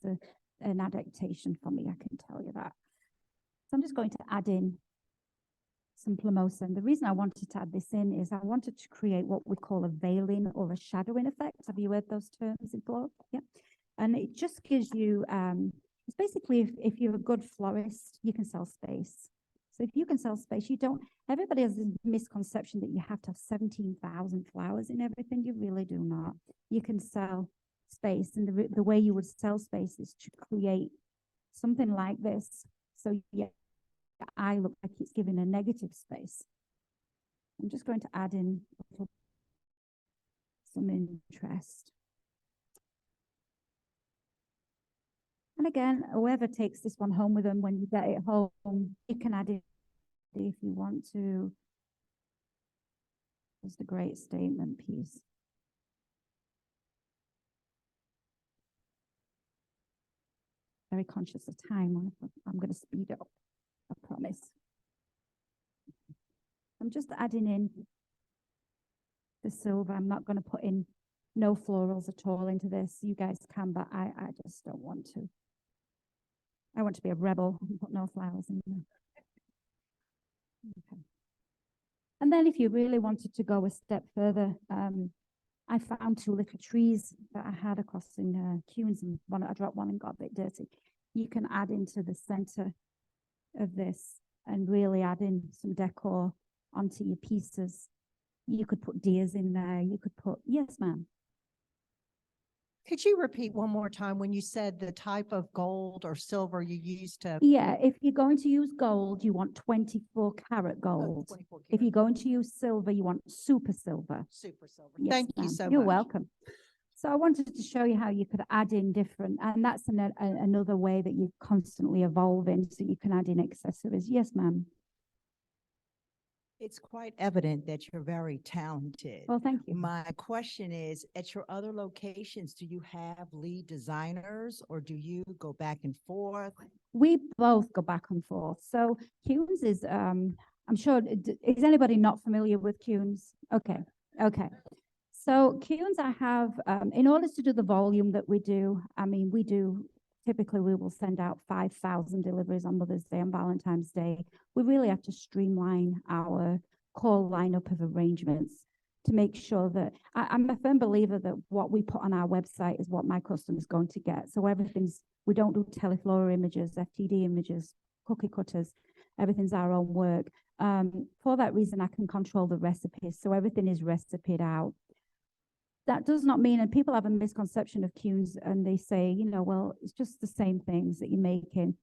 an adaptation for me, I can tell you that. So I'm just going to add in some Plumosa. And the reason I wanted to add this in is I wanted to create what we call a veiling or a shadowing effect. Have you heard those terms before? Yeah. And it just gives you, it's basically, if you're a good florist, you can sell space. So if you can sell space, you don't, everybody has this misconception that you have to have 17,000 flowers in everything. You really do not. You can sell space. And the way you would sell space is to create something like this. So yeah, I look like it's giving a negative space. I'm just going to add in some interest. And again, whoever takes this one home with them, when you get it home, you can add it if you want to. It's a great statement piece. Very conscious of time. I'm going to speed up, I promise. I'm just adding in the silver. I'm not going to put in no florals at all into this. You guys can, but I just don't want to. I want to be a rebel and put no flowers in there. Okay. And then if you really wanted to go a step further, I found two little trees that I had across in Kuhn's, and I dropped one and got a bit dirty. You can add into the center of this and really add in some decor onto your pieces. You could put deers in there. You could put, yes, ma'am. Could you repeat one more time when you said the type of gold or silver you used to? Yeah, if you're going to use gold, you want 24 karat gold. 24 If you're going to use silver, you want super silver. Super silver. Yes, Thank you so much. You're welcome. So I wanted to show you how you could add in different, and that's another way that you're constantly evolving, so you can add in accessories. Yes, ma'am. It's quite evident that you're very talented. Well, thank you. My question is, at your other locations, do you have lead designers or do you go back and forth? We both go back and forth. So Kuhn's is, I'm sure, is anybody not familiar with Kuhn's? Okay, okay. So Kuhn's, I have, in order to do the volume that we do, I mean, typically we will send out 5,000 deliveries on Mother's Day and Valentine's Day. We really have to streamline our core lineup of arrangements to make sure that, I'm a firm believer that what we put on our website is what my customer's going to get. So we don't do teleflora images, FTD images, cookie cutters. Everything's our own work. For that reason, I can control the recipes. So everything is recipeed out. That does not mean, and people have a misconception of Kuhn's and they say, you know, well, it's just the same things that you're making.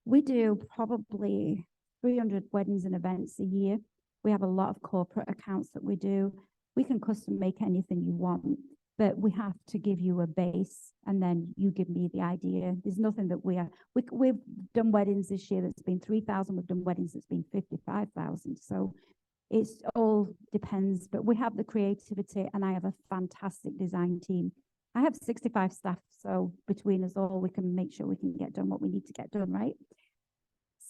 We do probably 300 weddings and events a year. We have a lot of corporate accounts that we do. We can custom make anything you want, but we have to give you a base and then you give me the idea. There's nothing that we've done weddings this year that's been 3,000. We've done weddings that's been 55,000. So it's all depends, but we have the creativity and I have a fantastic design team. I have 65 staff, so between us all, we can make sure we can get done what we need to get done, right?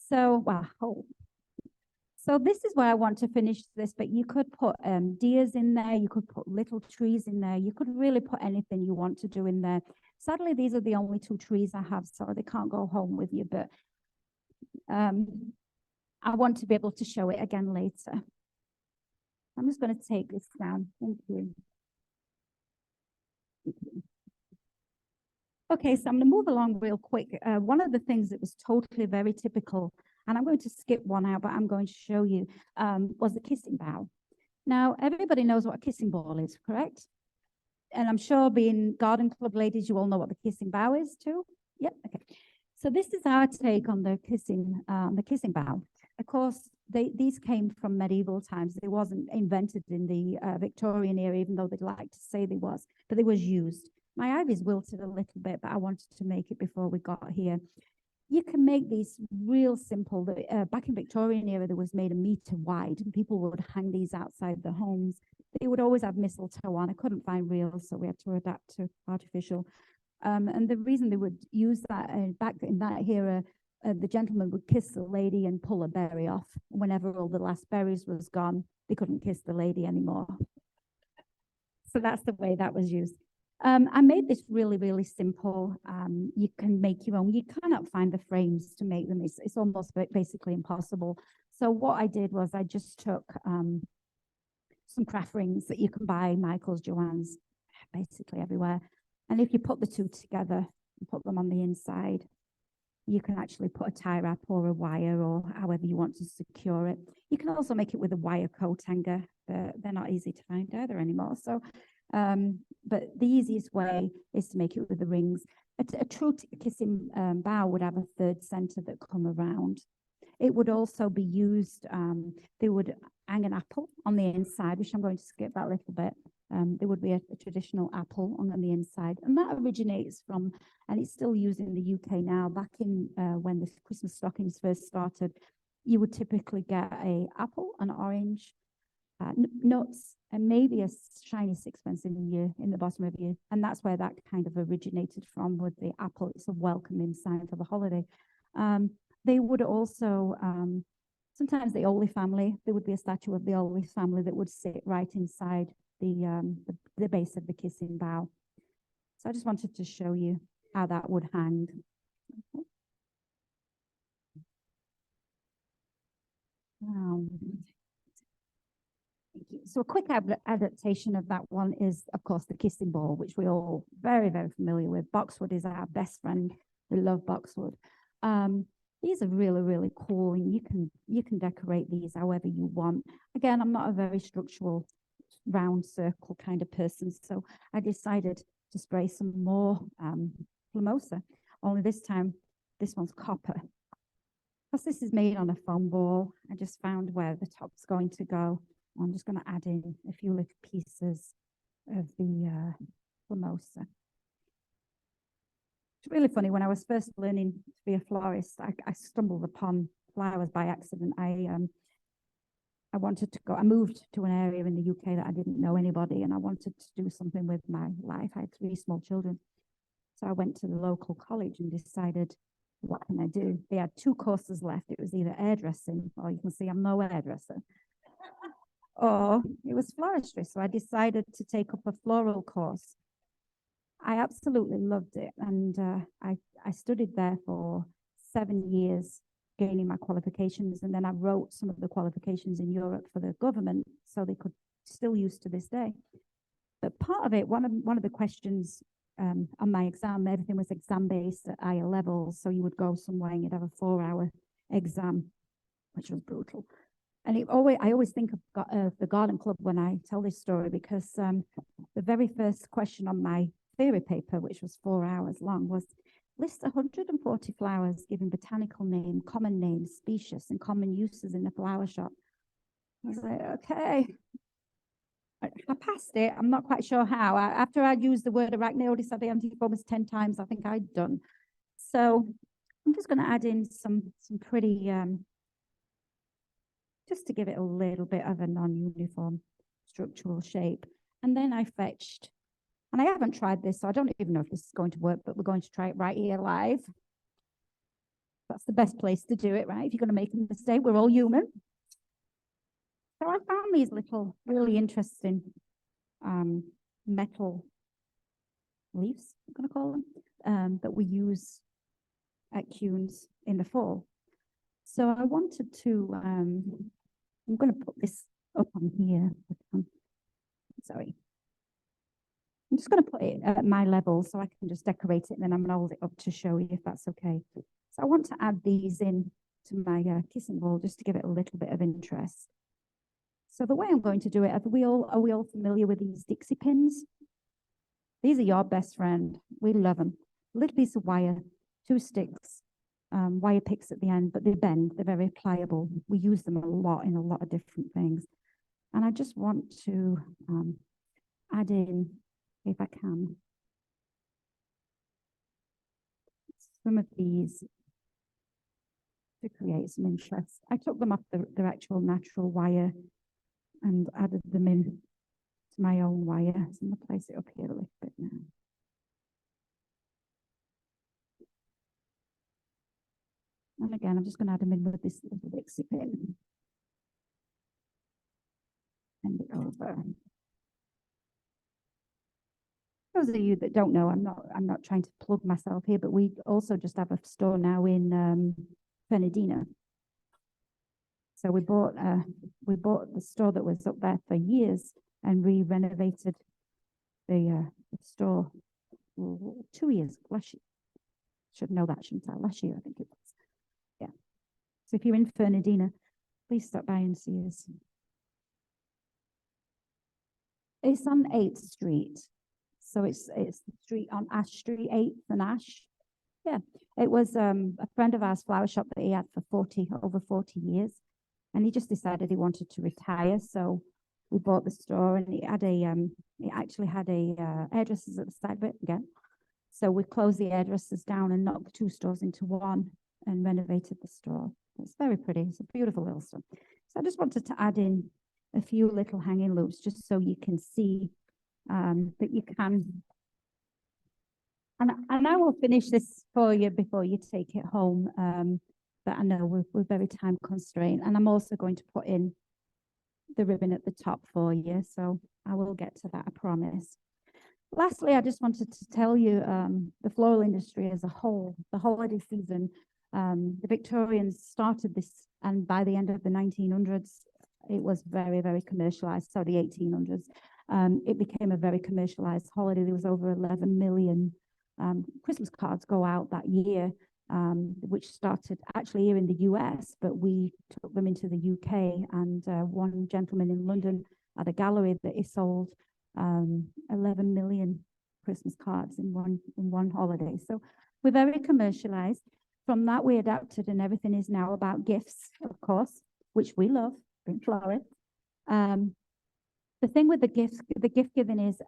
So, wow. So this is where I want to finish this, but you could put deers in there, you could put little trees in there, you could really put anything you want to do in there. Sadly, these are the only 2 trees I have, so they can't go home with you, but I want to be able to show it again later. I'm just going to take this down. Thank you. Okay, so I'm going to move along real quick. One of the things that was totally very typical, and I'm going to skip one out, but I'm going to show you, was the kissing bowl. Now, everybody knows what a kissing ball is, correct? And I'm sure being garden club ladies, you all know what the kissing bow is too. Yep, okay. So this is our take on the kissing bow. Of course, these came from medieval times. They wasn't invented in the Victorian era, even though they'd like to say they was, but they was used. My ivy's wilted a little bit, but I wanted to make it before we got here. You can make these real simple. Back in Victorian era, there was made 1 meter wide, and people would hang these outside their homes. They would always have mistletoe on. I couldn't find real, so we had to adapt to artificial. And the reason they would use that back in that era, the gentleman would kiss the lady and pull a berry off. Whenever all the last berries was gone, they couldn't kiss the lady anymore. So that's the way that was used. I made this really, really simple. You can make your own. You cannot find the frames to make them. It's almost basically impossible. So what I did was I just took some craft rings that you can buy, Michael's, Joann's, basically everywhere. And if you put the 2 together and put them on the inside, you can actually put a tie wrap or a wire or however you want to secure it. You can also make it with a wire coat hanger, but they're not easy to find either anymore. So, but the easiest way is to make it with the rings. A true kissing bow would have a 3rd center that come around. It would also be used, they would hang an apple on the inside, which I'm going to skip that a little bit. There would be a traditional apple on the inside, and that originates from, and it's still used in the UK now. Back in when the Christmas stockings first started, you would typically get an apple, an orange, nuts, and maybe a shiny sixpence in the bottom of you, and that's where that kind of originated from with the apple. It's a welcoming sign for the holiday. They would also sometimes the Oley family. There would be a statue of the Oley family that would sit right inside the base of the kissing bow. So I just wanted to show you how that would hang. So a quick adaptation of that one is, of course, the kissing ball, which we're all very, very familiar with. Boxwood is our best friend. We love boxwood. These are really, really cool, and you can decorate these however you want. Again, I'm not a very structural round circle kind of person, so I decided to spray some more Plumosa, only this time this one's copper. Because this is made on a foam ball, I just found where the top's going to go. I'm just going to add in a few little pieces of the Plumosa. It's really funny, when I was first learning to be a florist, I stumbled upon flowers by accident. I wanted to go, I moved to an area in the UK that I didn't know anybody, and I wanted to do something with my life. I had 3 small children. So I went to the local college and decided, what can I do? They had 2 courses left. It was either hairdressing, or you can see I'm no hairdresser, or it was floristry. So I decided to take up a floral course. I absolutely loved it. And I studied there for 7 years, gaining my qualifications. And then I wrote some of the qualifications in Europe for the government, so they could still use to this day. But part of it, one of the questions on my exam, everything was exam based at higher levels. So you would go somewhere and you'd have a 4-hour exam, which was brutal. And I always think of the Garden Club when I tell this story, because the very first question on my theory paper, which was 4 hours long, was list 140 flowers giving botanical name, common names, species, and common uses in a flower shop. I was like, okay. I passed it. I'm not quite sure how. After I'd used the word arachnoides almost 10 times, I think I'd done. So I'm just going to add in some pretty, just to give it a little bit of a non-uniform structural shape. And then I fetched, and I haven't tried this, so I don't even know if this is going to work, but we're going to try it right here live. That's the best place to do it, right? If you're going to make a mistake, we're all human. So I found these little really interesting metal leaves, I'm going to call them, that we use at Kuhn's in the fall. So I wanted to, I'm going to put this up on here. Sorry. I'm just going to put it at my level so I can just decorate it, and then I'm going to hold it up to show you if that's okay. So I want to add these in to my kissing bowl just to give it a little bit of interest. So the way I'm going to do it, are we all familiar with these Dixie pins? These are your best friend. We love them. A little piece of wire, 2 sticks, wire picks at the end, but they bend. They're very pliable. We use them a lot in a lot of different things. And I just want to add in, if I can, some of these to create some interest. I took them off their actual natural wire and added them in to my own wire. So I'm going to place it up here a little bit now. And again, I'm just going to add them in with this little Dixie pin. And it over. Those of you that don't know, I'm not trying to plug myself here, but we also just have a store now in Fernandina. So we bought the store that was up there for years and renovated the store 2 years last year. Should know that, shouldn't I? Last year, I think it was. Yeah. So if you're in Fernandina, please stop by and see us. It's on 8th Street. So it's the street on Ash Street, 8th and Ash. Yeah. It was a friend of ours flower shop that he had for over 40 years. And he just decided he wanted to retire. So we bought the store, and it actually had hairdressers at the side of it again. So we closed the hairdressers down and knocked the 2 stores into one and renovated the store. It's very pretty. It's a beautiful little store. So I just wanted to add in a few little hanging loops just so you can see that you can. And I will finish this for you before you take it home. But I know we're very time constrained, and I'm also going to put in the ribbon at the top for you. So I will get to that, I promise. Lastly, I just wanted to tell you the floral industry as a whole, the holiday season, the Victorians started this, and by the end of the 1900s, it was very, very commercialized. So the 1800s, it became a very commercialized holiday. There was over 11 million Christmas cards go out that year, which started actually here in the US, but we took them into the UK, and one gentleman in London at a gallery that he sold 11 million Christmas cards in one holiday. So we're very commercialized. From that, we adapted, and everything is now about gifts, of course, which we love in florists. The thing with the gift giving is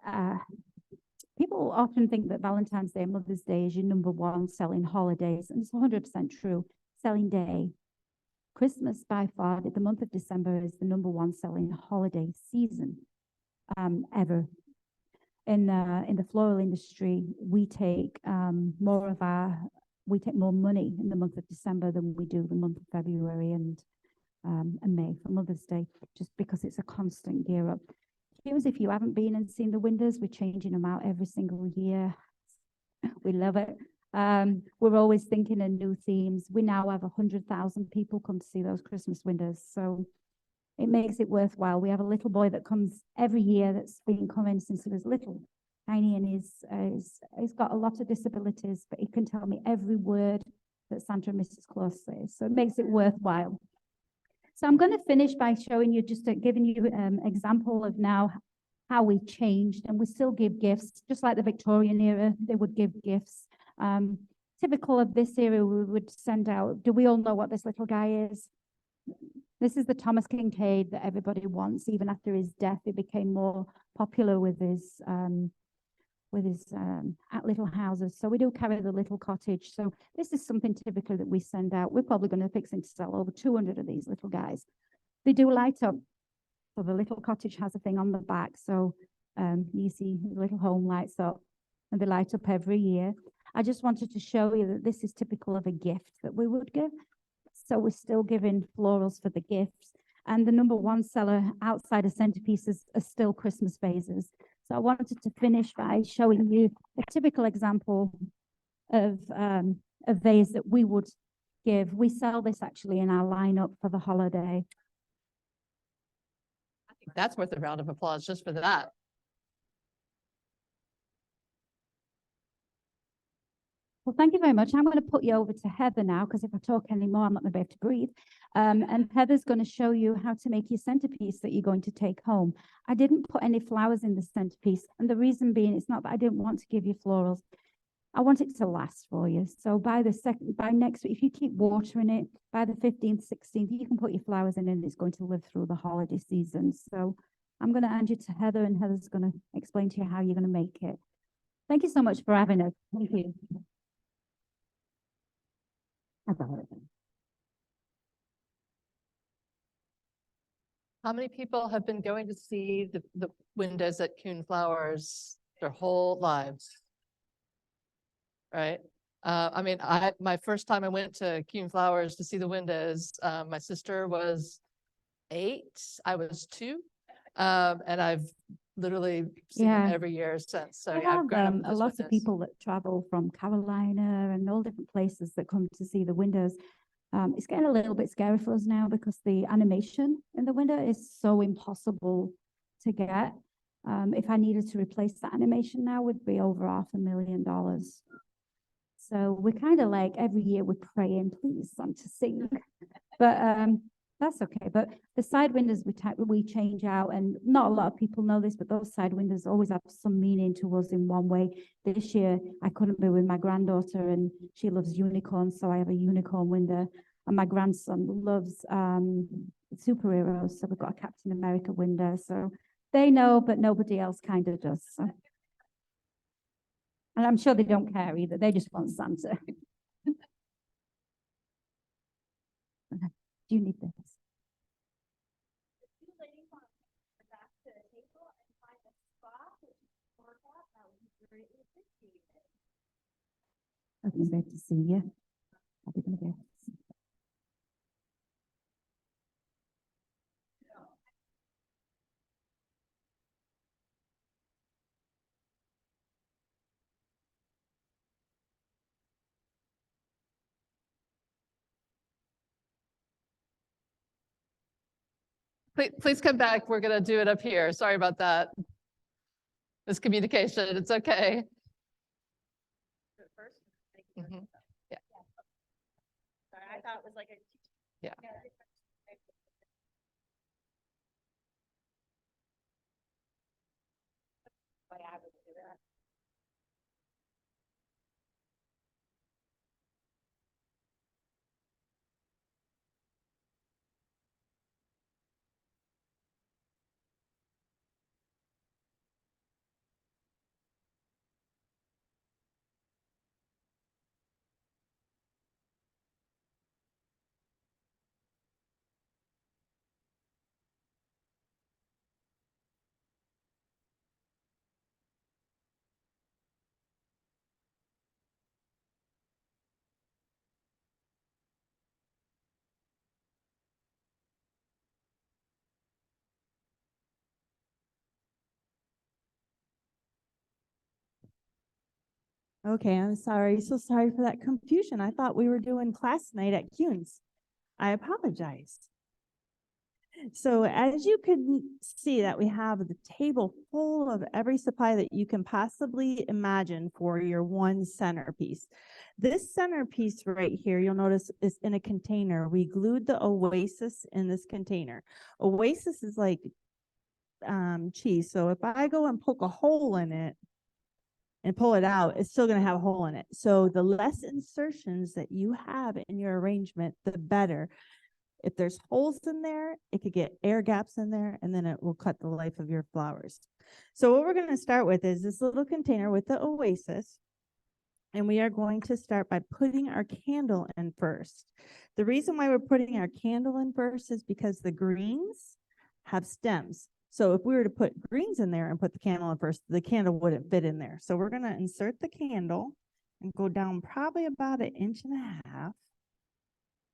people often think that Valentine's Day and Mother's Day is your #1 selling holidays, and it's 100% true. Selling day. Christmas, by far, the month of December is the #1 selling holiday season ever. In the floral industry, we take more money in the month of December than we do the month of February and May for Mother's Day, just because it's a constant gear up. If you haven't been and seen the windows, we're changing them out every single year. We love it. We're always thinking of new themes. We now have 100,000 people come to see those Christmas windows. So it makes it worthwhile. We have a little boy that comes every year that's been coming since he was little, tiny, and he's got a lot of disabilities, but he can tell me every word that Santa and Mrs. Claus say. So it makes it worthwhile. So I'm going to finish by showing you, just giving you an example of now how we changed, and we still give gifts, just like the Victorian era, they would give gifts. Typical of this era, we would send out, do we all know what this little guy is? This is the Thomas Kincaid that everybody wants. Even after his death, it became more popular with his little houses. So we do carry the little cottage. So this is something typically that we send out. We're probably going to fix and sell over 200 of these little guys. They do light up. So the little cottage has a thing on the back. So you see the little home lights up, and they light up every year. I just wanted to show you that this is typical of a gift that we would give. So we're still giving florals for the gifts. And the #1 seller outside of centerpieces are still Christmas vases. So I wanted to finish by showing you a typical example of a vase that we would give. We sell this actually in our lineup for the holiday. I think that's worth a round of applause just for that. Well, thank you very much. I'm going to put you over to Heather now, because if I talk anymore, I'm not going to be able to breathe. And Heather's going to show you how to make your centerpiece that you're going to take home. I didn't put any flowers in the centerpiece, and the reason being, it's not that I didn't want to give you florals. I want it to last for you. So by next week, if you keep watering it, by the 15th, 16th, you can put your flowers in, and it's going to live through the holiday season. So I'm going to hand you to Heather, and Heather's going to explain to you how you're going to make it. Thank you so much for having us. Thank you. How many people have been going to see the windows at Kuhn Flowers their whole lives? Right? I mean, my first time I went to Kuhn Flowers to see the windows, my sister was 8, I was 2, and I've literally seen them every year since. So we yeah, have a lot of people that travel from Carolina and all different places that come to see the windows. It's getting a little bit scary for us now because the animation in the window is so impossible to get. If I needed to replace that animation now, would be over $500,000. So we're kind of like every year we're praying, please, Santa, sing. But that's okay. But the side windows we change out, and not a lot of people know this, but those side windows always have some meaning to us in one way. This year I couldn't be with my granddaughter, and she loves unicorns, so I have a unicorn window. And my grandson loves superheroes, so we've got a Captain America window. So they know, but nobody else kind of does. So. And I'm sure they don't care either. They just want Santa. Do you need this? I'd be glad to see you. I'll be glad to see you. Please come back. We're going to do it up here. Sorry about that. Miscommunication. It's okay. Mm-hmm. Yeah. Sorry, I thought it was like a. Yeah. But I would do that. Okay, I'm sorry. So sorry for that confusion. I thought we were doing class night at Kuhn's. I apologize. So as you can see that we have the table full of every supply that you can possibly imagine for your one centerpiece. This centerpiece right here, you'll notice is in a container. We glued the oasis in this container. Oasis is like cheese. So if I go and poke a hole in it and pull it out, it's still going to have a hole in it. So the less insertions that you have in your arrangement, the better. If there's holes in there, it could get air gaps in there, and then it will cut the life of your flowers. So what we're going to start with is this little container with the oasis. And we are going to start by putting our candle in first. The reason why we're putting our candle in first is because the greens have stems. So if we were to put greens in there and put the candle in first, the candle wouldn't fit in there. So we're going to insert the candle and go down probably about 1.5 inches.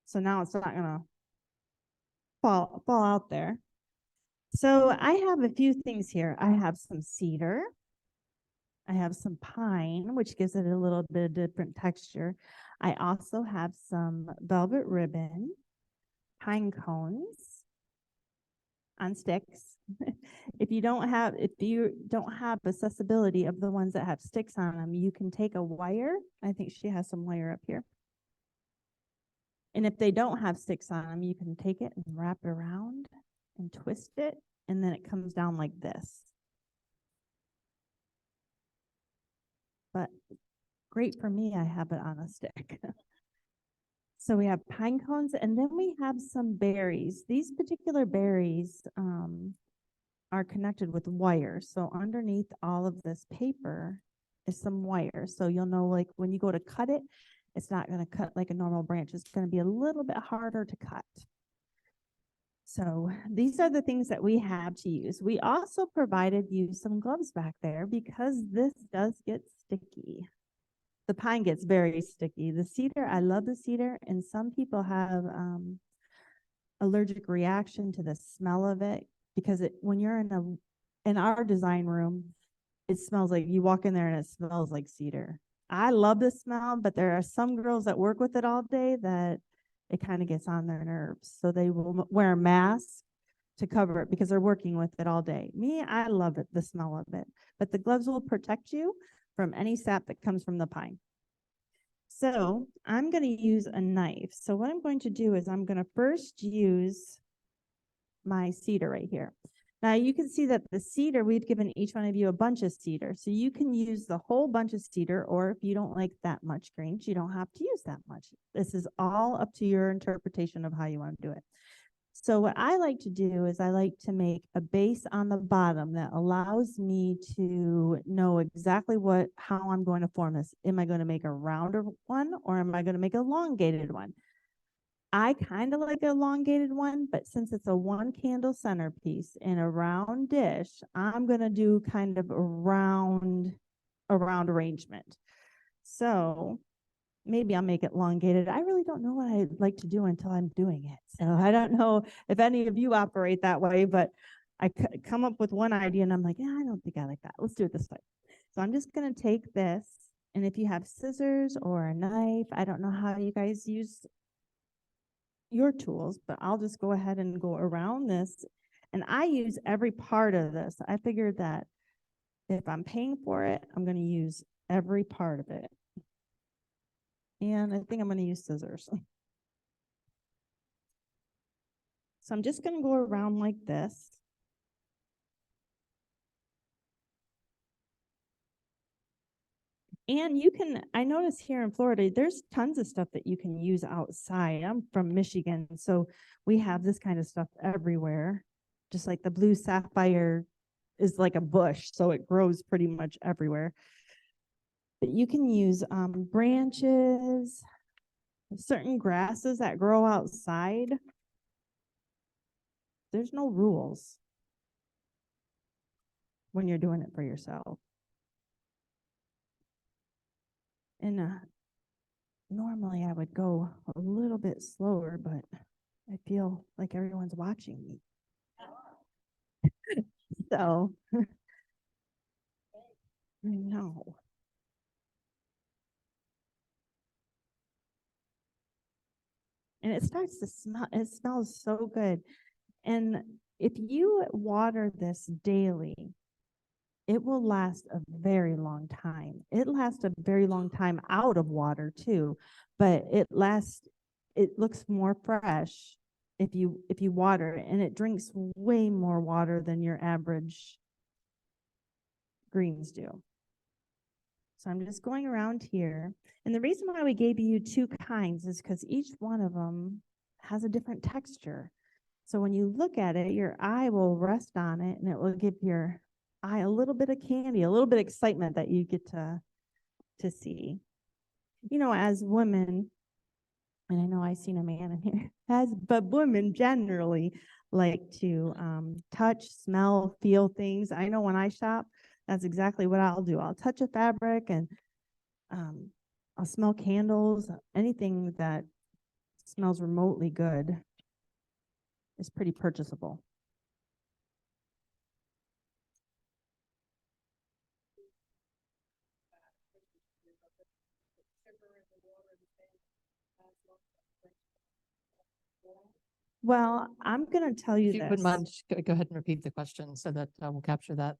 So now it's not going to fall out there. So I have a few things here. I have some cedar. I have some pine, which gives it a little bit of different texture. I also have some velvet ribbon, pine cones on sticks. If you don't have accessibility of the ones that have sticks on them, you can take a wire. I think she has some wire up here. And if they don't have sticks on them, you can take it and wrap it around and twist it, and then it comes down like this. But great for me, I have it on a stick. So we have pine cones, and then we have some berries. These particular berries are connected with wires. So underneath all of this paper is some wire. So you'll know, like, when you go to cut it, it's not going to cut like a normal branch. It's going to be a little bit harder to cut. So these are the things that we have to use. We also provided you some gloves back there because this does get sticky. The pine gets very sticky. The cedar, I love the cedar, and some people have allergic reaction to the smell of it because when you're in our design room, it smells like, you walk in there and it smells like cedar. I love the smell, but there are some girls that work with it all day that it kind of gets on their nerves. So they will wear a mask to cover it because they're working with it all day. Me, I love it, the smell of it. But the gloves will protect you from any sap that comes from the pine. So I'm going to use a knife. So what I'm going to do is I'm going to first use my cedar right here. Now you can see that the cedar, we've given each one of you a bunch of cedar. So you can use the whole bunch of cedar, or if you don't like that much greens, you don't have to use that much. This is all up to your interpretation of how you want to do it. So what I like to do is I like to make a base on the bottom that allows me to know exactly how I'm going to form this. Am I going to make a rounder one, or am I going to make an elongated one? I kind of like an elongated one, but since it's a 1 candle centerpiece in a round dish, I'm going to do kind of a round arrangement. So maybe I'll make it elongated. I really don't know what I'd like to do until I'm doing it. So I don't know if any of you operate that way, but I come up with one idea and I'm like, yeah, I don't think I like that. Let's do it this way. So I'm just going to take this, and if you have scissors or a knife, I don't know how you guys use your tools, but I'll just go ahead and go around this. And I use every part of this. I figured that if I'm paying for it, I'm going to use every part of it. And I think I'm going to use scissors. So I'm just going to go around like this. And you can, I notice here in Florida, there's tons of stuff that you can use outside. I'm from Michigan, so we have this kind of stuff everywhere. Just like the blue sapphire is like a bush, so it grows pretty much everywhere. But you can use branches, certain grasses that grow outside. There's no rules when you're doing it for yourself. And normally I would go a little bit slower, but I feel like everyone's watching me. So, I know. And it starts to smell, it smells so good. And if you water this daily, it will last a very long time. It lasts a very long time out of water too, but it looks more fresh if you water it, and it drinks way more water than your average greens do. So I'm just going around here. And the reason why we gave you two kinds is because each one of them has a different texture. So when you look at it, your eye will rest on it and it will give your eye a little bit of candy, a little bit of excitement that you get to see. You know, as women, and I know I've seen a man in here, but women generally like to touch, smell, feel things. I know when I shop, that's exactly what I'll do. I'll touch a fabric and I'll smell candles. Anything that smells remotely good is pretty purchasable. Well, I'm going to tell you If you this. wouldn't mind, just go ahead and repeat the question so that we'll capture that.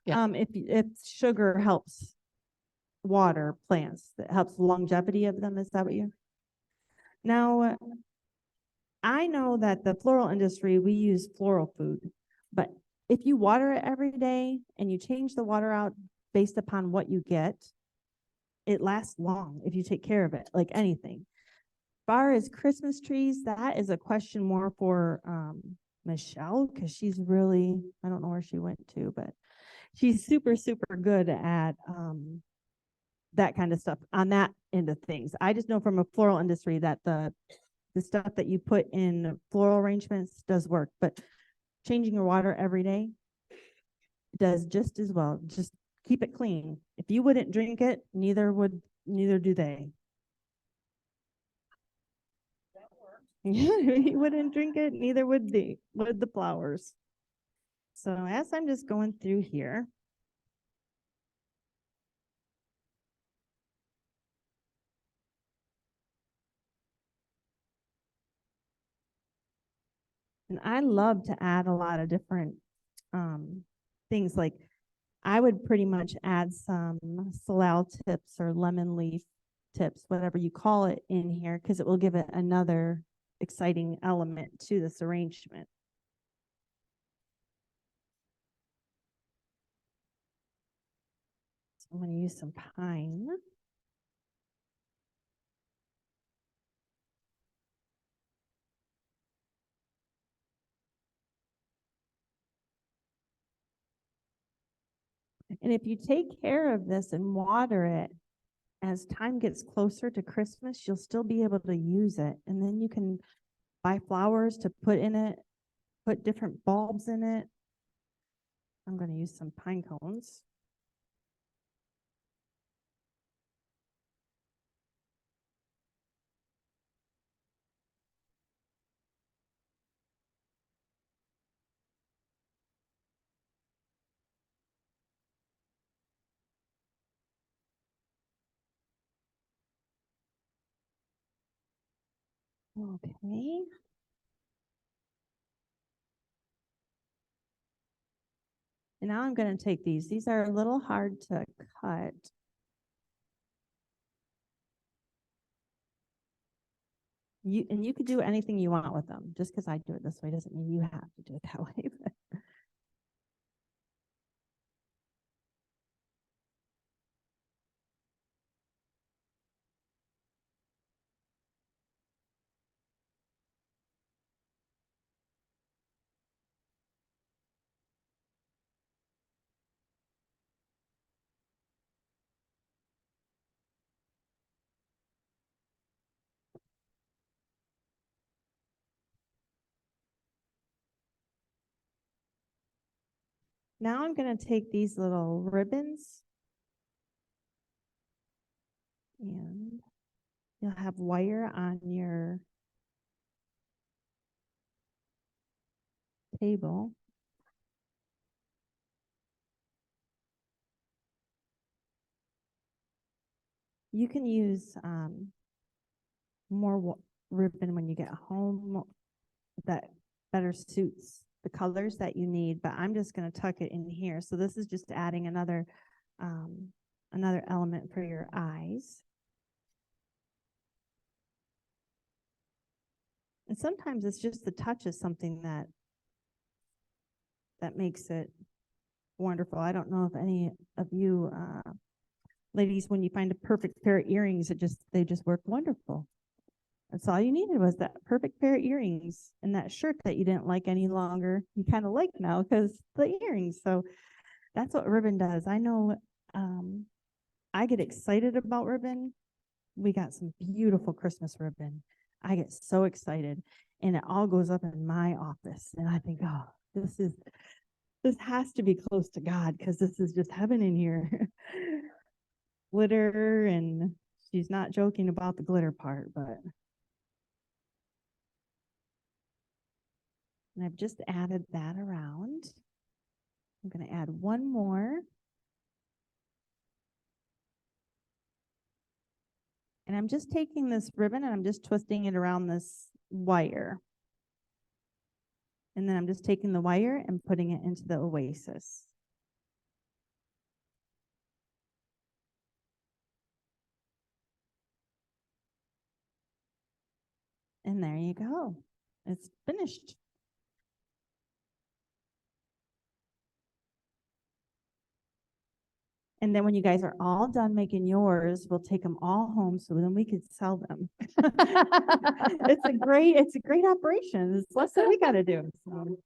Yeah. If sugar helps water plants, that helps the longevity of them, is that what you? Now, I know that the floral industry, we use floral food, but if you water it every day and you change the water out based upon what you get, it lasts long if you take care of it, like anything. As far as Christmas trees, that is a question more for Michelle, because she's really, I don't know where she went to, but she's super, super good at that kind of stuff on that end of things. I just know from a floral industry that the stuff that you put in floral arrangements does work, but changing your water every day does just as well. Just keep it clean. If you wouldn't drink it, neither do they. He wouldn't drink it, neither would the flowers. So as I'm just going through here, and I love to add a lot of different things. Like I would pretty much add some salal tips or lemon leaf tips, whatever you call it, in here, because it will give it another exciting element to this arrangement. So I'm going to use some pine. And if you take care of this and water it, as time gets closer to Christmas, you'll still be able to use it. And then you can buy flowers to put in it, put different bulbs in it. I'm going to use some pine cones. Okay. And now I'm going to take these. These are a little hard to cut. You could do anything you want with them. Just because I do it this way doesn't mean you have to do it that way. Now I'm going to take these little ribbons and you'll have wire on your table. You can use more ribbon when you get home that better suits the colors that you need, but I'm just going to tuck it in here. So this is just adding another element for your eyes. And sometimes it's just the touch of something that makes it wonderful. I don't know if any of you ladies, when you find a perfect pair of earrings, they just work wonderful. That's all you needed was that perfect pair of earrings and that shirt that you didn't like any longer. You kind of like now because the earrings. So that's what ribbon does. I know I get excited about ribbon. We got some beautiful Christmas ribbon. I get so excited and it all goes up in my office. And I think, oh, this has to be close to God because this is just heaven in here. Glitter, and she's not joking about the glitter part, but. And I've just added that around. I'm going to add one more. And I'm just taking this ribbon and I'm just twisting it around this wire. And then I'm just taking the wire and putting it into the oasis. And there you go. It's finished. And then when you guys are all done making yours, we'll take them all home so then we could sell them. It's a great operation. It's less than we got to do. So.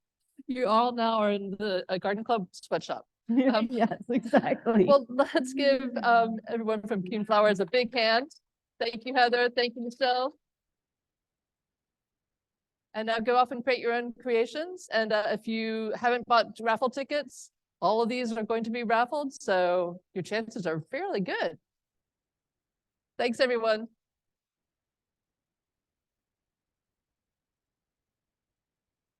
You all now are in the Garden Club sweatshop. Yes, exactly. Well, let's give everyone from Kuhn Flowers a big hand. Thank you, Heather. Thank you, Michelle. And now go off and create your own creations. And if you haven't bought raffle tickets, all of these are going to be raffled, so your chances are fairly good. Thanks, everyone.